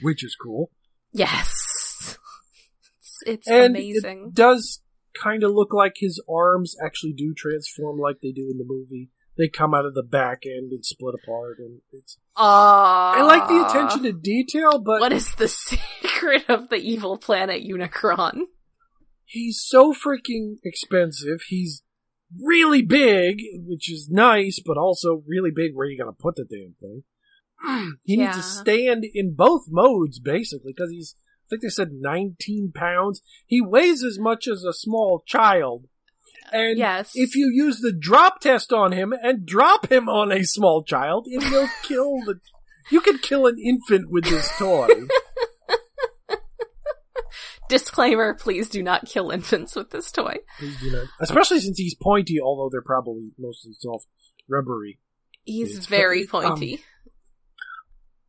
B: which is cool.
A: Yes. It's
B: and
A: amazing.
B: It does kind of look like his arms actually do transform like they do in the movie. They come out of the back end and split apart, and it's. I like the attention to detail, but
A: what is the secret of the evil planet Unicron?
B: He's so freaking expensive. He's really big, which is nice, but also really big. Where are you gonna put the damn thing? he needs to stand in both modes, basically, because he's, I think they said 19 pounds. He weighs as much as a small child. And if you use the drop test on him and drop him on a small child, it will kill the... You could kill an infant with this toy.
A: Disclaimer, please do not kill infants with this toy.
B: Please do not. Especially since he's pointy, although they're probably mostly soft, rubbery.
A: He's very pointy.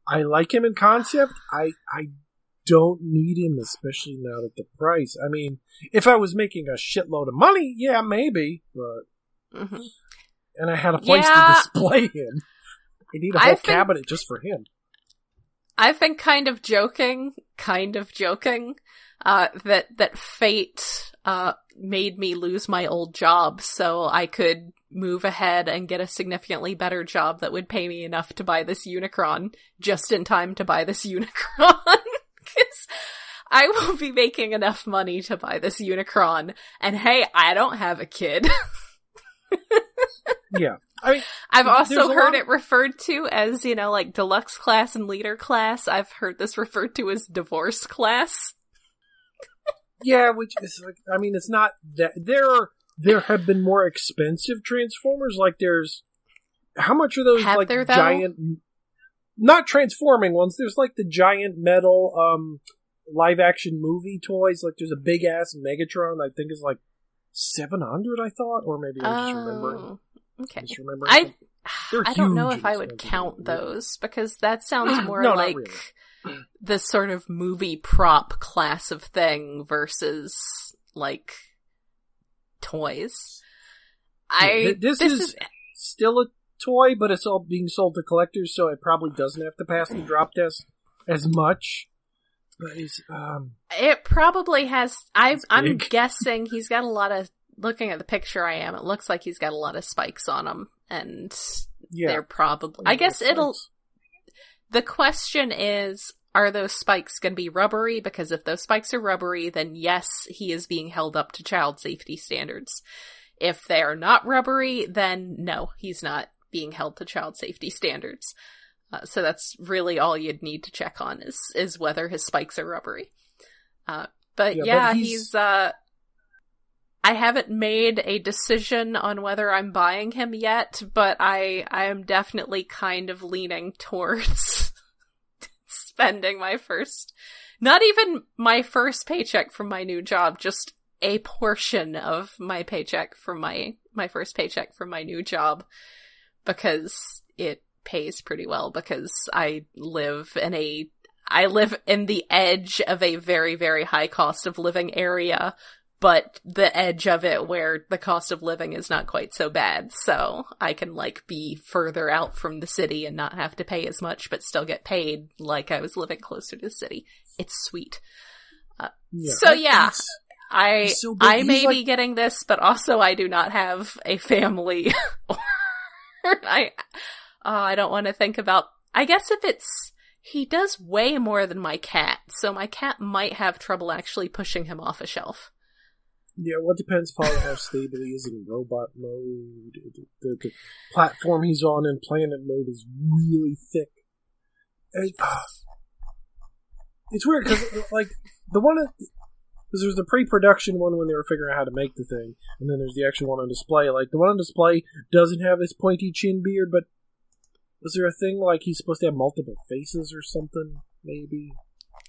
B: I like him in concept. I don't need him, especially now at the price. I mean, if I was making a shitload of money, yeah, maybe. But and I had a place to display him. I need a whole cabinet just for him.
A: I've been kind of joking, that fate made me lose my old job so I could move ahead and get a significantly better job that would pay me enough to buy this Unicron just in time to buy this Unicron. Because I will be making enough money to buy this Unicron. And hey, I don't have a kid.
B: Yeah. I mean,
A: I've also heard it referred to as, like deluxe class and leader class. I've heard this referred to as divorce class.
B: Yeah, which is like, I mean, it's not that there have been more expensive Transformers. Like there's, how much are those like giant, not transforming ones. There's like the giant metal, live action movie toys. Like there's a big ass Megatron. I think is like 700, I thought, or maybe I'm just remembering.
A: Okay. I don't know if I would count those, because that sounds more like the sort of movie prop class of thing versus, like, toys.
B: This is still a toy, but it's all being sold to collectors, so it probably doesn't have to pass the drop test as much. But
A: it probably has. I'm guessing he's got a lot of. Looking at the picture it looks like he's got a lot of spikes on him, and they're probably... I guess the question is, are those spikes going to be rubbery? Because if those spikes are rubbery, then yes, he is being held up to child safety standards. If they are not rubbery, then no, he's not being held to child safety standards. So that's really all you'd need to check on is whether his spikes are rubbery. But he's I haven't made a decision on whether I'm buying him yet, but I am definitely kind of leaning towards spending not even my first paycheck from my new job, just a portion of my paycheck from my first paycheck from my new job, because it pays pretty well, because I live in the edge of a very, very high cost of living area, but the edge of it where the cost of living is not quite so bad. So I can be further out from the city and not have to pay as much, but still get paid like I was living closer to the city. It's sweet. I may be getting this, but also I do not have a family. I don't want to think about, I guess he does weigh more than my cat, so my cat might have trouble actually pushing him off a shelf.
B: Yeah, well, it depends probably how stable he is in robot mode. The platform he's on in planet mode is really thick. And, it's weird, because, because there's the pre-production one when they were figuring out how to make the thing, and then there's the actual one on display. Like, the one on display doesn't have this pointy chin beard, but was there a thing he's supposed to have multiple faces or something, maybe?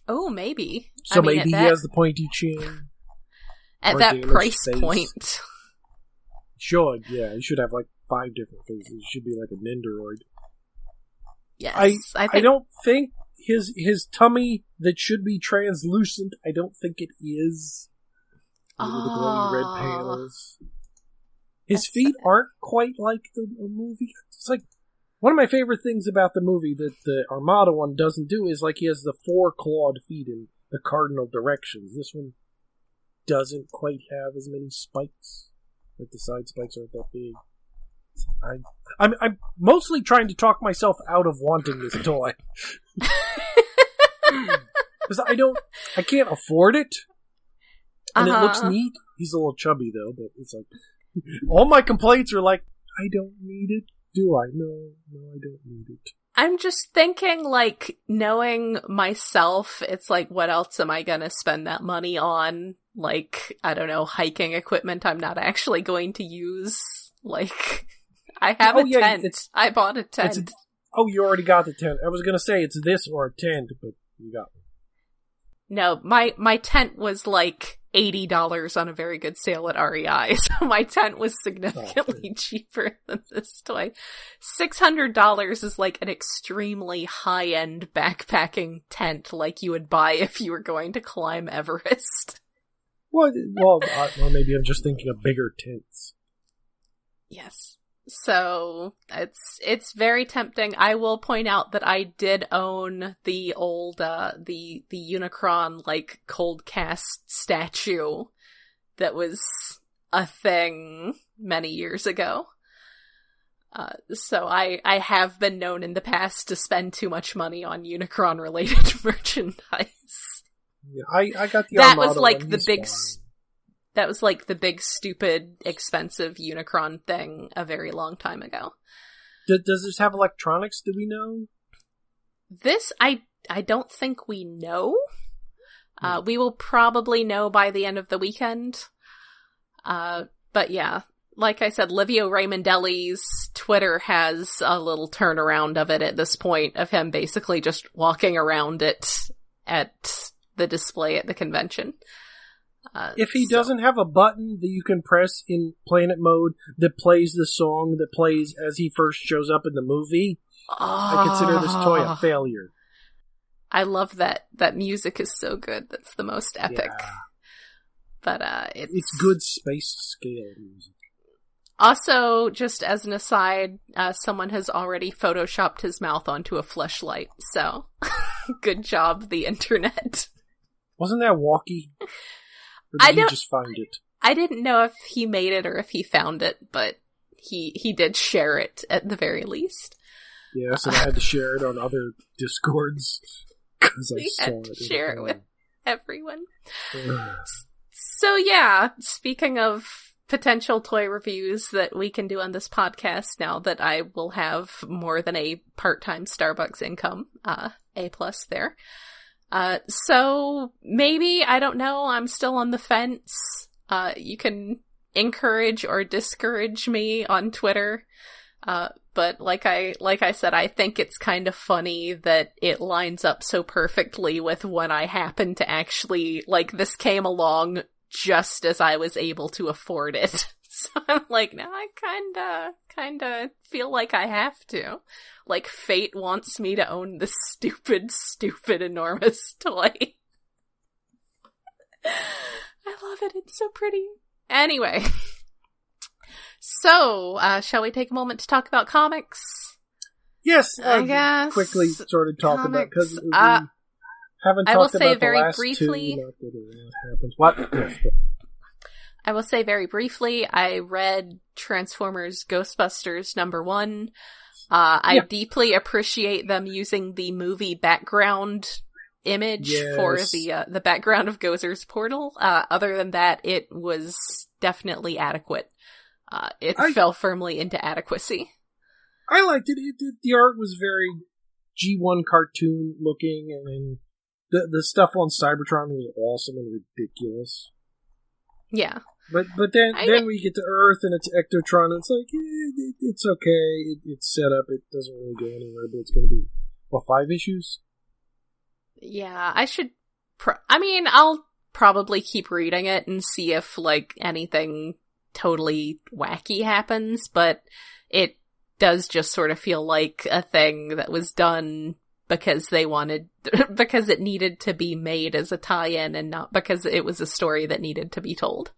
A: Oh, maybe.
B: So maybe he has the pointy chin.
A: At that price point.
B: Should, yeah. He should have 5 different faces. He should be like a Nendoroid.
A: Yes.
B: I don't think his tummy that should be translucent, I don't think it is. With the glowing red panels. His feet aren't quite like the movie. It's one of my favorite things about the movie that the Armada one doesn't do is he has the 4 clawed feet in the cardinal directions. This one doesn't quite have as many spikes. The side spikes aren't that big. I'm mostly trying to talk myself out of wanting this toy. Because I can't afford it. And it looks neat. He's a little chubby though, but it's all my complaints are I don't need it. Do I? No, I don't need it.
A: I'm just thinking, like, knowing myself, it's like, what else am I gonna spend that money on? Like, I don't know, hiking equipment I'm not actually going to use. Like, I have a tent. I bought a tent.
B: You already got the tent. I was gonna say it's this or a tent, but you got it.
A: No, my tent was like $80 on a very good sale at REI, so my tent was significantly cheaper than this toy. $600 is like an extremely high-end backpacking tent like you would buy if you were going to climb Everest.
B: Well, or maybe I'm just thinking of bigger tents.
A: Yes. So, it's very tempting. I will point out that I did own the old, the Unicron, like, cold cast statue that was a thing many years ago. So I have been known in the past to spend too much money on Unicron-related merchandise.
B: Yeah, I got the
A: That
B: Armada
A: was like
B: one.
A: the big... That was like the big, stupid, expensive Unicron thing a very long time ago.
B: Does this have electronics? Do we know?
A: This, I don't think we know. We will probably know by the end of the weekend. But yeah, like I said, Livio Raimondelli's Twitter has a little turnaround of it at this point, of him basically just walking around it at the display at the convention.
B: If he doesn't have a button that you can press in planet mode that plays the song that plays as he first shows up in the movie, I consider this toy a failure.
A: I love that. That music is so good. That's the most epic.
B: Yeah.
A: But it's
B: good space scale music.
A: Also, just as an aside, someone has already photoshopped his mouth onto a fleshlight, so good job, the internet.
B: Wasn't that Walkie? Or did he just find it?
A: I didn't know if he made it or if he found it, but he did share it at the very least.
B: Yeah, so I had to share it on other Discords because I saw it.
A: Had to share it with everyone. So yeah, speaking of potential toy reviews that we can do on this podcast now that I will have more than a part-time Starbucks income, A+ there. So maybe, I don't know, I'm still on the fence. You can encourage or discourage me on Twitter. But like I said, I think it's kind of funny that it lines up so perfectly with when I happen to actually, like, this came along just as I was able to afford it. So I'm like, now I kinda feel like I have to. Like, fate wants me to own this stupid, enormous toy. I love it. It's so pretty. Anyway. So, shall we take a moment to talk about comics?
B: Yes,
A: I guess.
B: Quickly sort of talk about, because we haven't talked about the last
A: briefly,
B: two. Not that it happens. What? Yes,
A: I will say very briefly, I read Transformers Ghostbusters #1. I deeply appreciate them using the movie background image for the background of Gozer's portal. Other than that, it was definitely adequate. It fell firmly into adequacy.
B: I liked it. The art was very G1 cartoon looking, and the stuff on Cybertron was awesome and ridiculous.
A: Yeah.
B: But then we get to Earth and it's Ectotron, and it's like, it's okay, it's set up, it doesn't really go anywhere, but it's going to be, 5 issues?
A: Yeah, I should, I'll probably keep reading it and see if, like, anything totally wacky happens, but it does just sort of feel like a thing that was done because because it needed to be made as a tie-in and not because it was a story that needed to be told.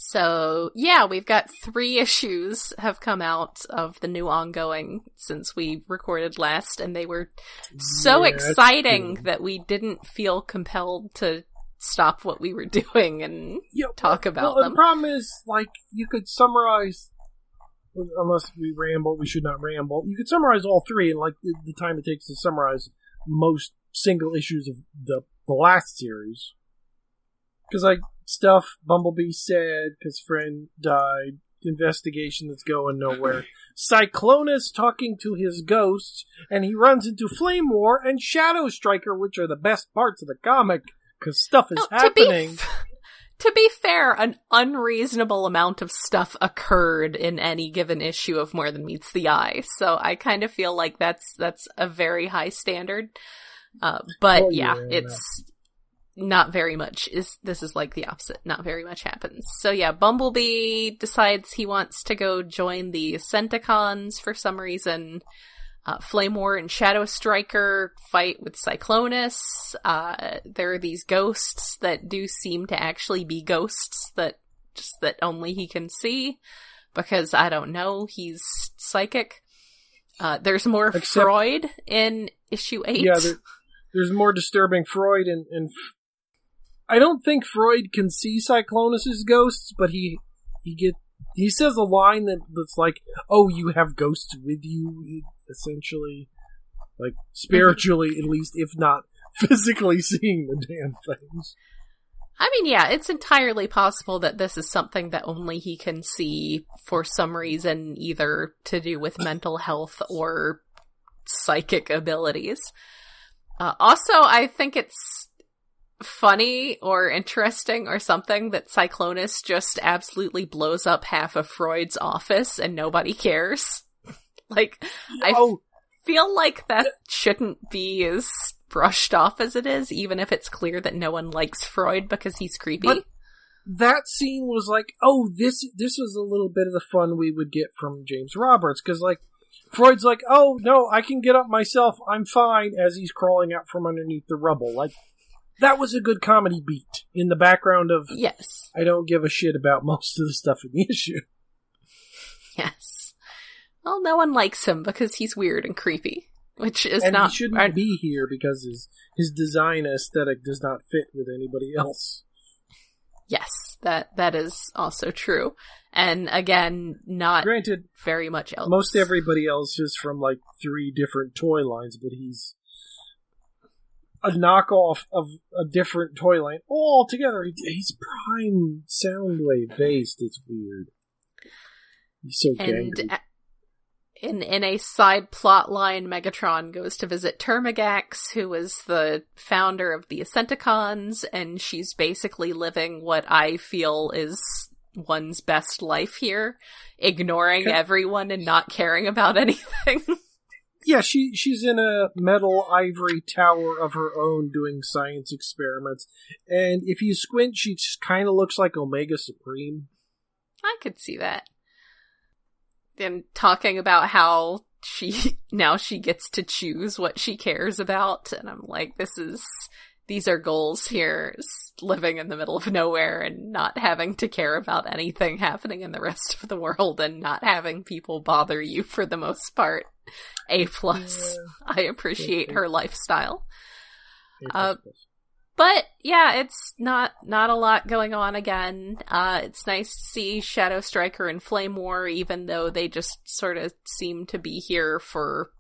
A: So, yeah, we've got 3 issues have come out of the new ongoing since we recorded last, and they were so exciting that we didn't feel compelled to stop what we were doing and talk about them.
B: The problem is, like, you could summarize, unless we ramble, we should not ramble, you could summarize all 3 in, like, the time it takes to summarize most single issues of the last series. Because, like, stuff Bumblebee said, because friend died, investigation that's going nowhere. Cyclonus talking to his ghosts, and he runs into Flame War and Shadow Striker, which are the best parts of the comic, because stuff is happening.
A: To be fair, an unreasonable amount of stuff occurred in any given issue of More Than Meets the Eye, so I kind of feel like that's a very high standard. But it's not very much. This is like the opposite. Not very much happens. So yeah, Bumblebee decides he wants to go join the Senticons for some reason. Flame War and Shadow Striker fight with Cyclonus. There are these ghosts that do seem to actually be ghosts that only he can see, because I don't know, he's psychic. There's more Freud in issue 8.
B: Yeah, there's more disturbing Freud, and I don't think Freud can see Cyclonus's ghosts, but he says a line that's like, "Oh, you have ghosts with you," essentially, like spiritually at least, if not physically seeing the damn things.
A: I mean, yeah, it's entirely possible that this is something that only he can see for some reason, either to do with mental health or psychic abilities. Also, I think it's funny or interesting or something that Cyclonus just absolutely blows up half of Freud's office and nobody cares. Like, I feel like that shouldn't be as brushed off as it is, even if it's clear that no one likes Freud because he's creepy.
B: But that scene was like, oh, this was a little bit of the fun we would get from James Roberts, because, like, Freud's like, oh, no, I can get up myself, I'm fine, as he's crawling out from underneath the rubble. Like, that was a good comedy beat in the background of,
A: yes,
B: I don't give a shit about most of the stuff in the issue.
A: Yes. Well, no one likes him because he's weird and creepy, which is
B: and
A: not...
B: he shouldn't be here because his design aesthetic does not fit with anybody else.
A: Yes, that is also true. And again, not
B: granted
A: very much else.
B: Most everybody else is from like 3 different toy lines, but he's a knockoff of a different toy line all together. He's prime Soundwave based. It's weird. He's so gangly.
A: In a side plot line, Megatron goes to visit Termagax, who is the founder of the Ascenticons, and she's basically living what I feel is one's best life here, ignoring everyone and not caring about anything.
B: Yeah, she's in a metal ivory tower of her own doing science experiments, and if you squint, she just kind of looks like Omega Supreme. I
A: could see that. And talking about how she gets to choose what she cares about, and I'm like, these are goals here, living in the middle of nowhere and not having to care about anything happening in the rest of the world and not having people bother you for the most part. A+. Yeah. I appreciate her lifestyle. But yeah, it's not a lot going on again. It's nice to see Shadow Striker and Flame War, even though they just sort of seem to be here for,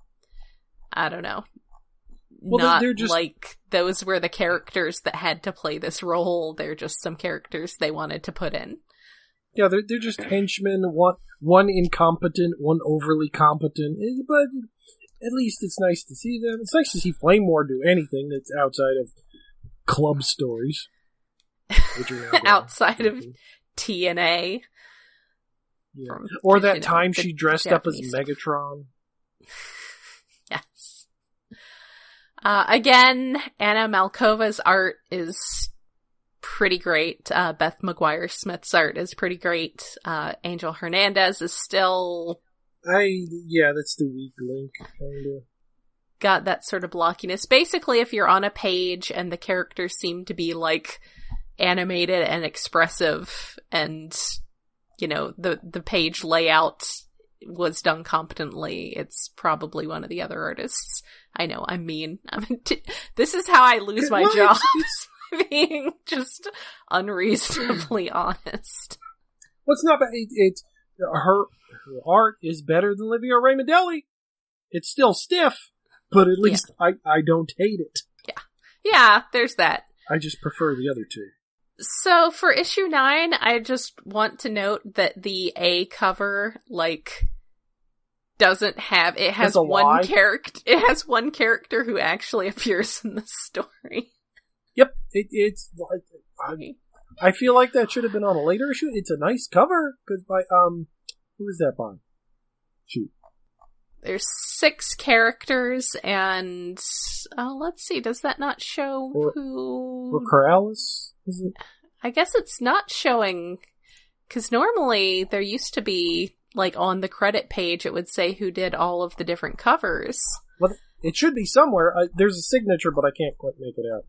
A: I don't know. Well, they're just like those were the characters that had to play this role. They're just some characters they wanted to put in.
B: Yeah, they're just henchmen, one incompetent, one overly competent, but at least it's nice to see them. It's nice to see Flame War do anything that's outside of club stories.
A: Outside of TNA.
B: Yeah. Or that time she dressed Japanese up as Megatron.
A: Yes. Again, Anna Malkova's art is pretty great. Beth McGuire-Smith's art is pretty great. Angel Hernandez is still...
B: that's the weak link, kinda.
A: Got that sort of blockiness. Basically, if you're on a page and the characters seem to be, like, animated and expressive, and, you know, the page layout was done competently, it's probably one of the other artists. I know, I'm mean. This is how I lose my job. Being just unreasonably honest.
B: Well, it's not bad. Her art is better than Livia Raymondelli. It's still stiff, but at least I don't hate it.
A: Yeah, there's that.
B: I just prefer the other two.
A: So for issue 9, I just want to note that the A cover, like, doesn't have, it has one character, it has one character who actually appears in the story.
B: Yep, it's like, I feel like that should have been on a later issue. It's a nice cover, because by, who is that by? Shoot.
A: There's 6 characters, and, let's see, does that not show who...
B: Or Corrales, is it?
A: I guess it's not showing, because normally there used to be, like, on the credit page, it would say who did all of the different covers.
B: Well, it should be somewhere. There's a signature, but I can't quite make it out.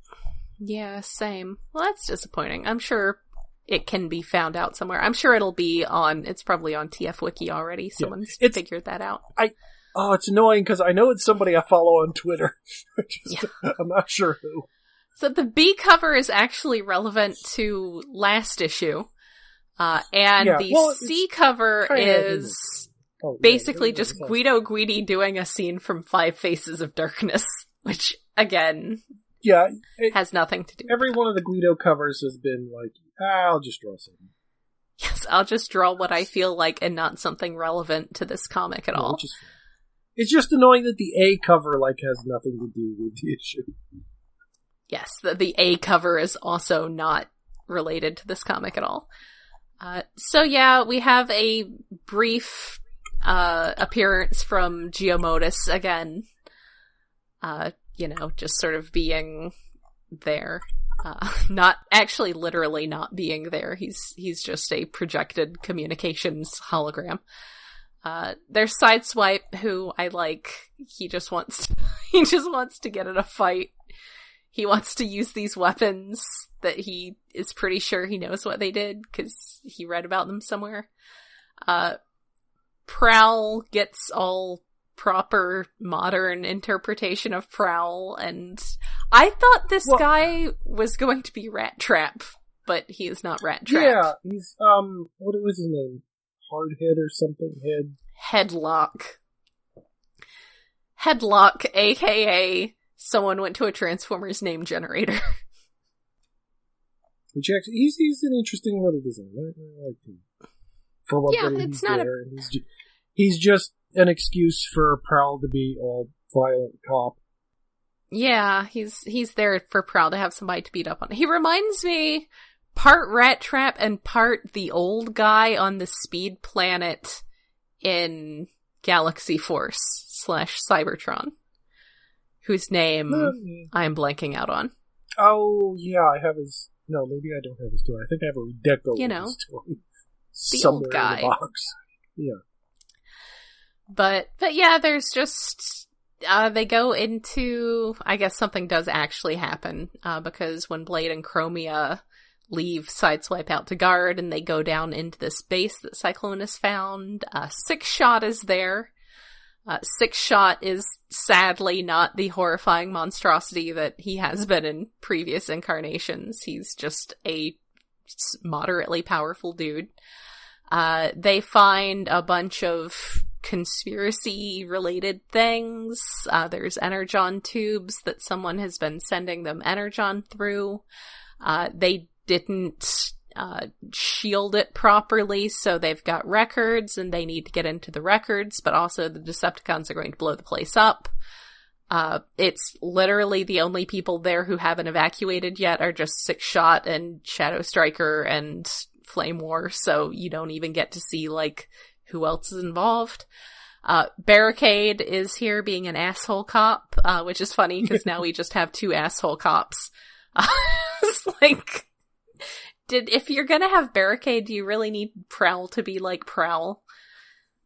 A: Yeah, same. Well, that's disappointing. I'm sure it can be found out somewhere. I'm sure it'll be on, it's probably on TF Wiki already. Someone's figured that out.
B: It's annoying because I know it's somebody I follow on Twitter. I'm not sure who.
A: So the B cover is actually relevant to last issue. The C cover is basically just Guido Guidi doing a scene from Five Faces of Darkness, which, again, has nothing to do.
B: Every one of the Guido covers has been like, I'll just draw something.
A: Yes, I'll just draw what I feel like and not something relevant to this comic at all.
B: It's just annoying that the A cover, like, has nothing to do with the issue.
A: Yes, the A cover is also not related to this comic at all. We have a brief appearance from Giamottis again. Just sort of being there. Not actually literally not being there. He's just a projected communications hologram. There's Sideswipe, who I like. He just wants to get in a fight. He wants to use these weapons that he is pretty sure he knows what they did, because he read about them somewhere. Prowl gets all proper modern interpretation of Prowl, and I thought this guy was going to be Rat Trap, but he is not Rat Trap.
B: Yeah, he's, what was his name? Hardhead or something?
A: Headlock. Headlock, aka someone went to a Transformers name generator.
B: Which actually, he's an interesting little design. I like him. For what he's not there. He's just an excuse for Prowl to be all violent cop.
A: Yeah, he's there for Prowl to have somebody to beat up on. He reminds me part Rat Trap and part the old guy on the Speed Planet in Galaxy Force / Cybertron, whose name I'm blanking out on.
B: Oh, yeah, I have his... No, maybe I don't have his story. I think I have a Redeco his story.
A: The old guy.
B: In the box. Yeah.
A: But yeah, there's just... they go into... I guess something does actually happen, because when Blade and Chromia leave Sideswipe out to guard, and they go down into this base that Cyclone has found, Six Shot is there. Six Shot is sadly not the horrifying monstrosity that he has been in previous incarnations. He's just a moderately powerful dude. They find a bunch of conspiracy-related things. There's energon tubes that someone has been sending them energon through. They didn't shield it properly, so they've got records, and they need to get into the records, but also the Decepticons are going to blow the place up. It's literally the only people there who haven't evacuated yet are just Six Shot and Shadow Striker and Flame War, so you don't even get to see, like, who else is involved. Barricade is here being an asshole cop, which is funny, because now we just have 2 asshole cops. It's like... if you're gonna have Barricade, do you really need Prowl to be like Prowl?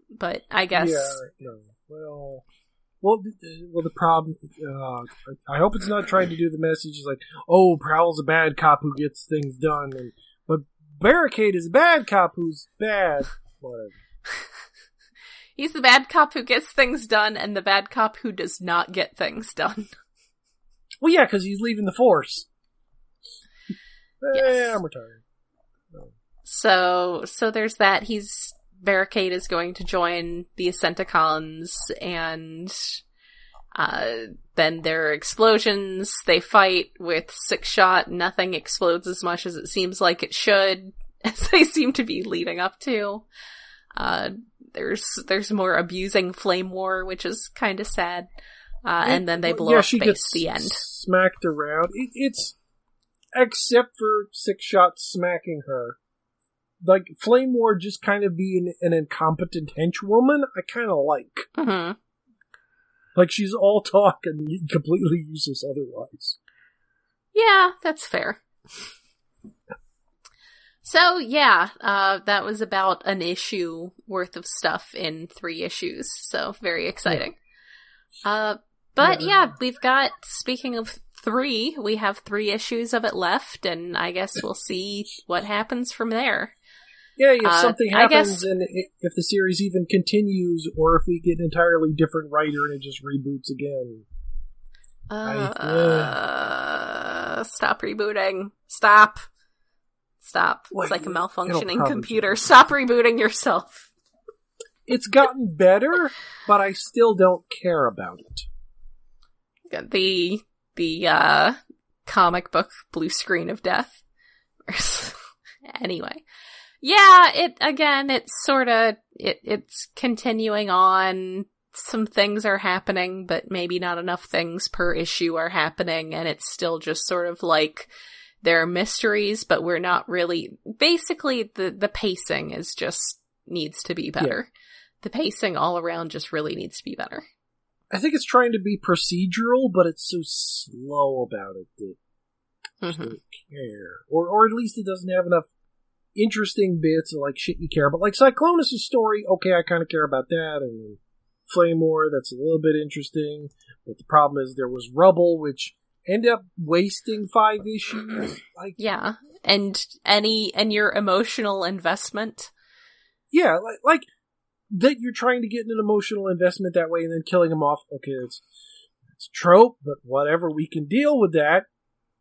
A: But I guess...
B: Yeah, no. Well, the problem... I hope it's not trying to do the message like, oh, Prowl's a bad cop who gets things done, but Barricade is a bad cop who's bad. Whatever.
A: He's the bad cop who gets things done, and the bad cop who does not get things done.
B: Well, yeah, because he's leaving the Force.
A: Yes.
B: I'm retired. No.
A: So there's that. Barricade is going to join the Ascenticons, and Then there are explosions, they fight with Six Shot, nothing explodes as much as it seems like it should, as they seem to be leading up to. There's more abusing Flame War, which is kind of sad. And then they blow up base, the end.
B: Smacked around. It's, except for Six Shot smacking her. Like, Flame War just kind of being an incompetent henchwoman, I kind of like.
A: Mm-hmm.
B: Like, she's all talk and completely useless otherwise.
A: Yeah, that's fair. So, yeah, that was about an issue worth of stuff in 3 issues. So, very exciting. Yeah. But yeah, we've got, speaking of 3, we have 3 issues of it left, and I guess we'll see what happens from there.
B: Yeah, if something happens, and if the series even continues, or if we get an entirely different writer and it just reboots again.
A: Stop rebooting. Stop. It's like a malfunctioning computer. Stop rebooting yourself.
B: It's gotten better, but I still don't care about it.
A: The comic book blue screen of death. Anyway. Yeah, it's continuing on. Some things are happening, but maybe not enough things per issue are happening, and it's still just sort of like, there are mysteries, but we're not really, basically the pacing needs to be better. Yeah. The pacing all around just really needs to be better.
B: I think it's trying to be procedural, but it's so slow about it that I just don't care. Or at least it doesn't have enough interesting bits of like shit you care about. Like Cyclonus' story, okay, I kind of care about that, and Flame War, that's a little bit interesting, but the problem is there was Rubble, which ended up wasting 5 issues. Like,
A: yeah, and your emotional investment.
B: Yeah, like that you're trying to get an emotional investment that way and then killing them off. Okay, it's trope, but whatever, we can deal with that.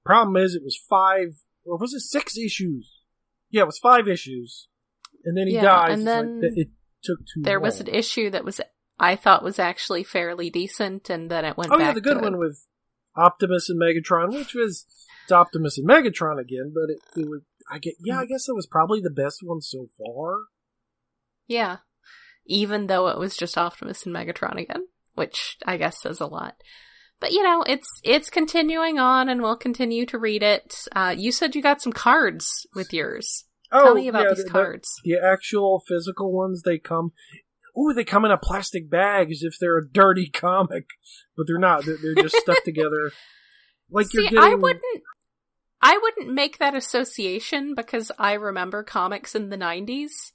B: Problem is, it was 5, or was it 6 issues? Yeah, it was 5 issues. And then he dies. And then it took too long.
A: There was an issue that I thought was actually fairly decent, and then it went back to... Oh yeah,
B: the good one with Optimus and Megatron, which was... It's Optimus and Megatron again, but it was... I guess it was probably the best one so far.
A: Yeah. Even though it was just Optimus and Megatron again, which I guess says a lot. But, it's continuing on, and we'll continue to read it. You said you got some cards with yours. Tell me about these cards.
B: The actual physical ones, they come in a plastic bag as if they're a dirty comic. But they're not. They're just stuck together. Like, you're getting...
A: I wouldn't make that association, because I remember comics in the 90s,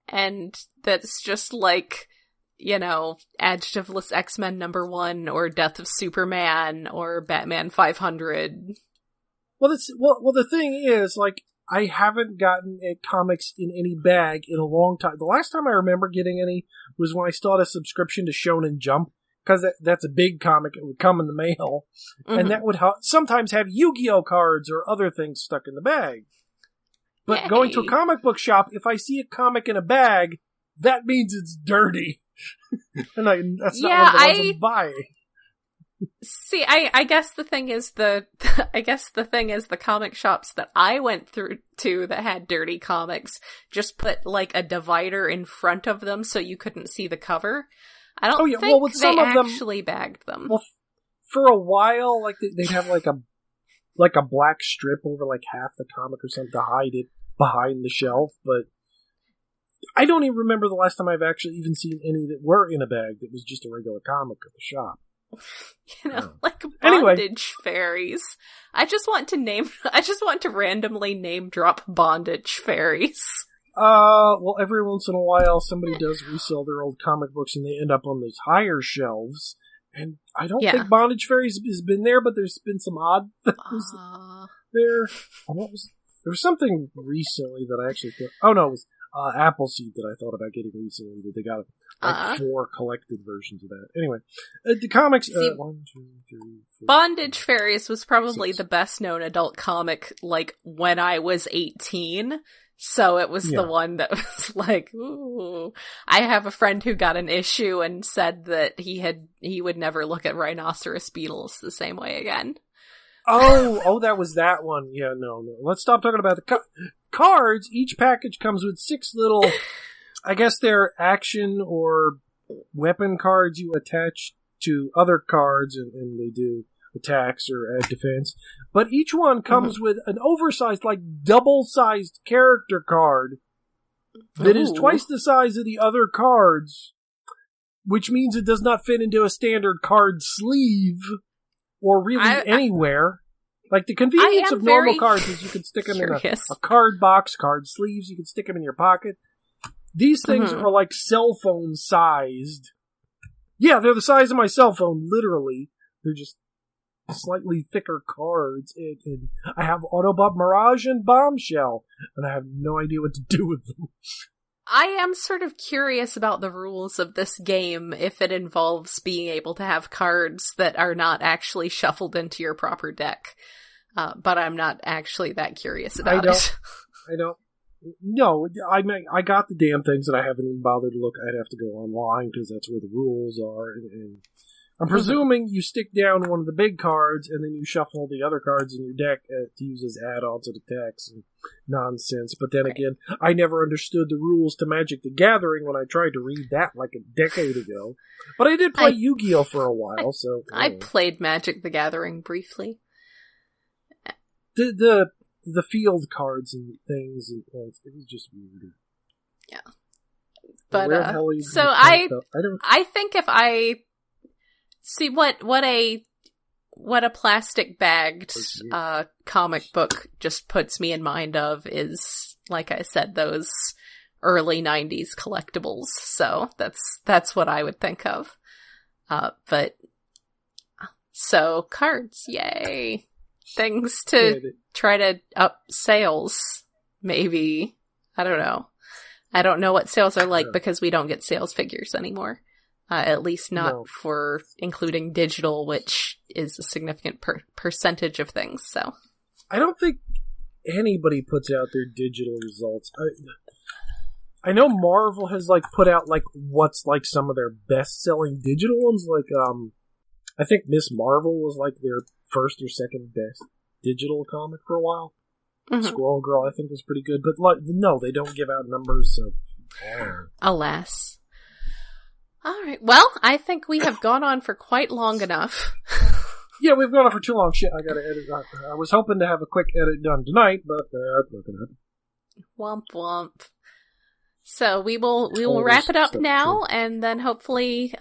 A: and that's just like... Adjectiveless X-Men #1, or Death of Superman, or Batman 500.
B: Well, the thing is, like, I haven't gotten comics in any bag in a long time. The last time I remember getting any was when I still had a subscription to Shonen Jump, because that's a big comic. It would come in the mail, and that would sometimes have Yu-Gi-Oh cards or other things stuck in the bag. But going to a comic book shop, if I see a comic in a bag, that means it's dirty. And that's not one of the ones I'm buying.
A: See, I guess the thing is the comic shops that I went through to that had dirty comics just put like a divider in front of them so you couldn't see the cover. I don't think they actually bagged them. Well,
B: for a while, like they'd have like a black strip over like half the comic or something to hide it behind the shelf, but I don't even remember the last time I've actually even seen any that were in a bag that was just a regular comic at the shop.
A: Like bondage fairies. I just want to randomly name drop bondage fairies.
B: Well, every once in a while somebody does resell their old comic books and they end up on those higher shelves. And I don't think bondage fairies has been there, but there's been some odd things there. There was something recently that I actually thought... Oh no, it was Appleseed that I thought about getting recently, that they got like 4 collected versions of that. Anyway, the comics... 1, 2, 3, 4,
A: Bondage Fairies was probably 6. The best known adult comic, like, when I was 18. So it was the one that was like, ooh. I have a friend who got an issue and said that he would never look at rhinoceros beetles the same way again.
B: Oh, that was that one. Yeah, no. Let's stop talking about the cards. Each package comes with 6 little, I guess they're action or weapon cards you attach to other cards, and they do attacks or add defense. But each one comes with an oversized, like double-sized character card that is twice the size of the other cards, which means it does not fit into a standard card sleeve. Or really anywhere. Like the convenience of normal cards is you can stick them in a card box, card sleeves, you can stick them in your pocket. These things are like cell phone sized. Yeah, they're the size of my cell phone, literally. They're just slightly thicker cards. And I have Autobot Mirage and Bombshell, and I have no idea what to do with them.
A: I am sort of curious about the rules of this game if it involves being able to have cards that are not actually shuffled into your proper deck. But I'm not actually that curious about it.
B: I don't. No, I got the damn things that I haven't even bothered to look. I'd have to go online because that's where the rules are. And I'm presuming you stick down one of the big cards and then you shuffle the other cards in your deck to use as add-ons and attacks and nonsense. But then again, I never understood the rules to Magic the Gathering when I tried to read that like a decade ago. But I did play Yu-Gi-Oh! For a while, so...
A: I played Magic the Gathering briefly.
B: The field cards and things, and it was just weird.
A: Yeah. But, so I think if I... See, what a plastic bagged comic book just puts me in mind of is, like I said, those early 90s collectibles. So that's what I would think of. So cards, yay. Things to try to up sales, maybe. I don't know. I don't know what sales are like because we don't get sales figures anymore. At least not for including digital, which is a significant percentage of things, so.
B: I don't think anybody puts out their digital results. I know Marvel has, put out, what's, some of their best-selling digital ones. I think Miss Marvel was, their first or second best digital comic for a while. Mm-hmm. Squirrel Girl, I think, was pretty good. But, no, they don't give out numbers, so.
A: Alas. All right. Well, I think we have gone on for quite long enough.
B: Yeah, we've gone on for too long. Shit, I gotta edit. I was hoping to have a quick edit done tonight, but that's not gonna happen.
A: Womp womp. So we will wrap it up now, and then hopefully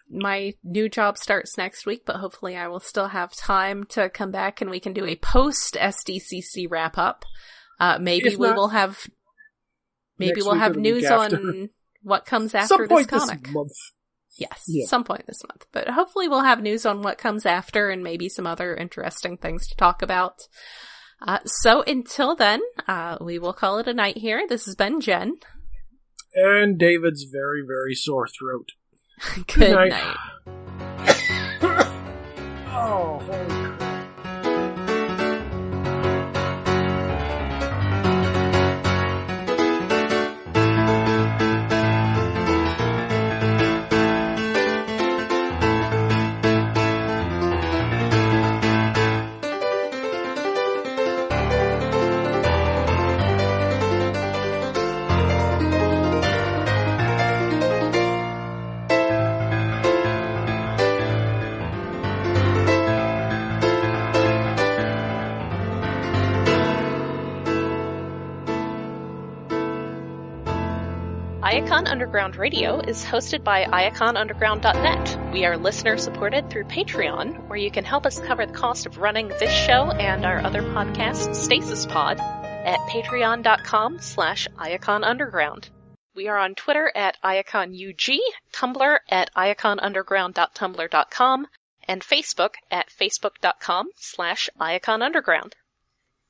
A: my new job starts next week, but hopefully I will still have time to come back and we can do a post SDCC wrap up. Maybe we'll have news on what comes after this comic.
B: This month.
A: Yes, some point this month. But hopefully we'll have news on what comes after and maybe some other interesting things to talk about. So until then, we will call it a night here. This has been Jen.
B: And David's very, very sore throat.
A: Good night.
B: Oh, holy crap.
A: Iacon Underground Radio is hosted by iaconunderground.net. We are listener-supported through Patreon, where you can help us cover the cost of running this show and our other podcast, Stasis Pod, at patreon.com/iaconunderground. We are on Twitter at IaconUG, Tumblr at iaconunderground.tumblr.com, and Facebook at facebook.com/IaconUnderground.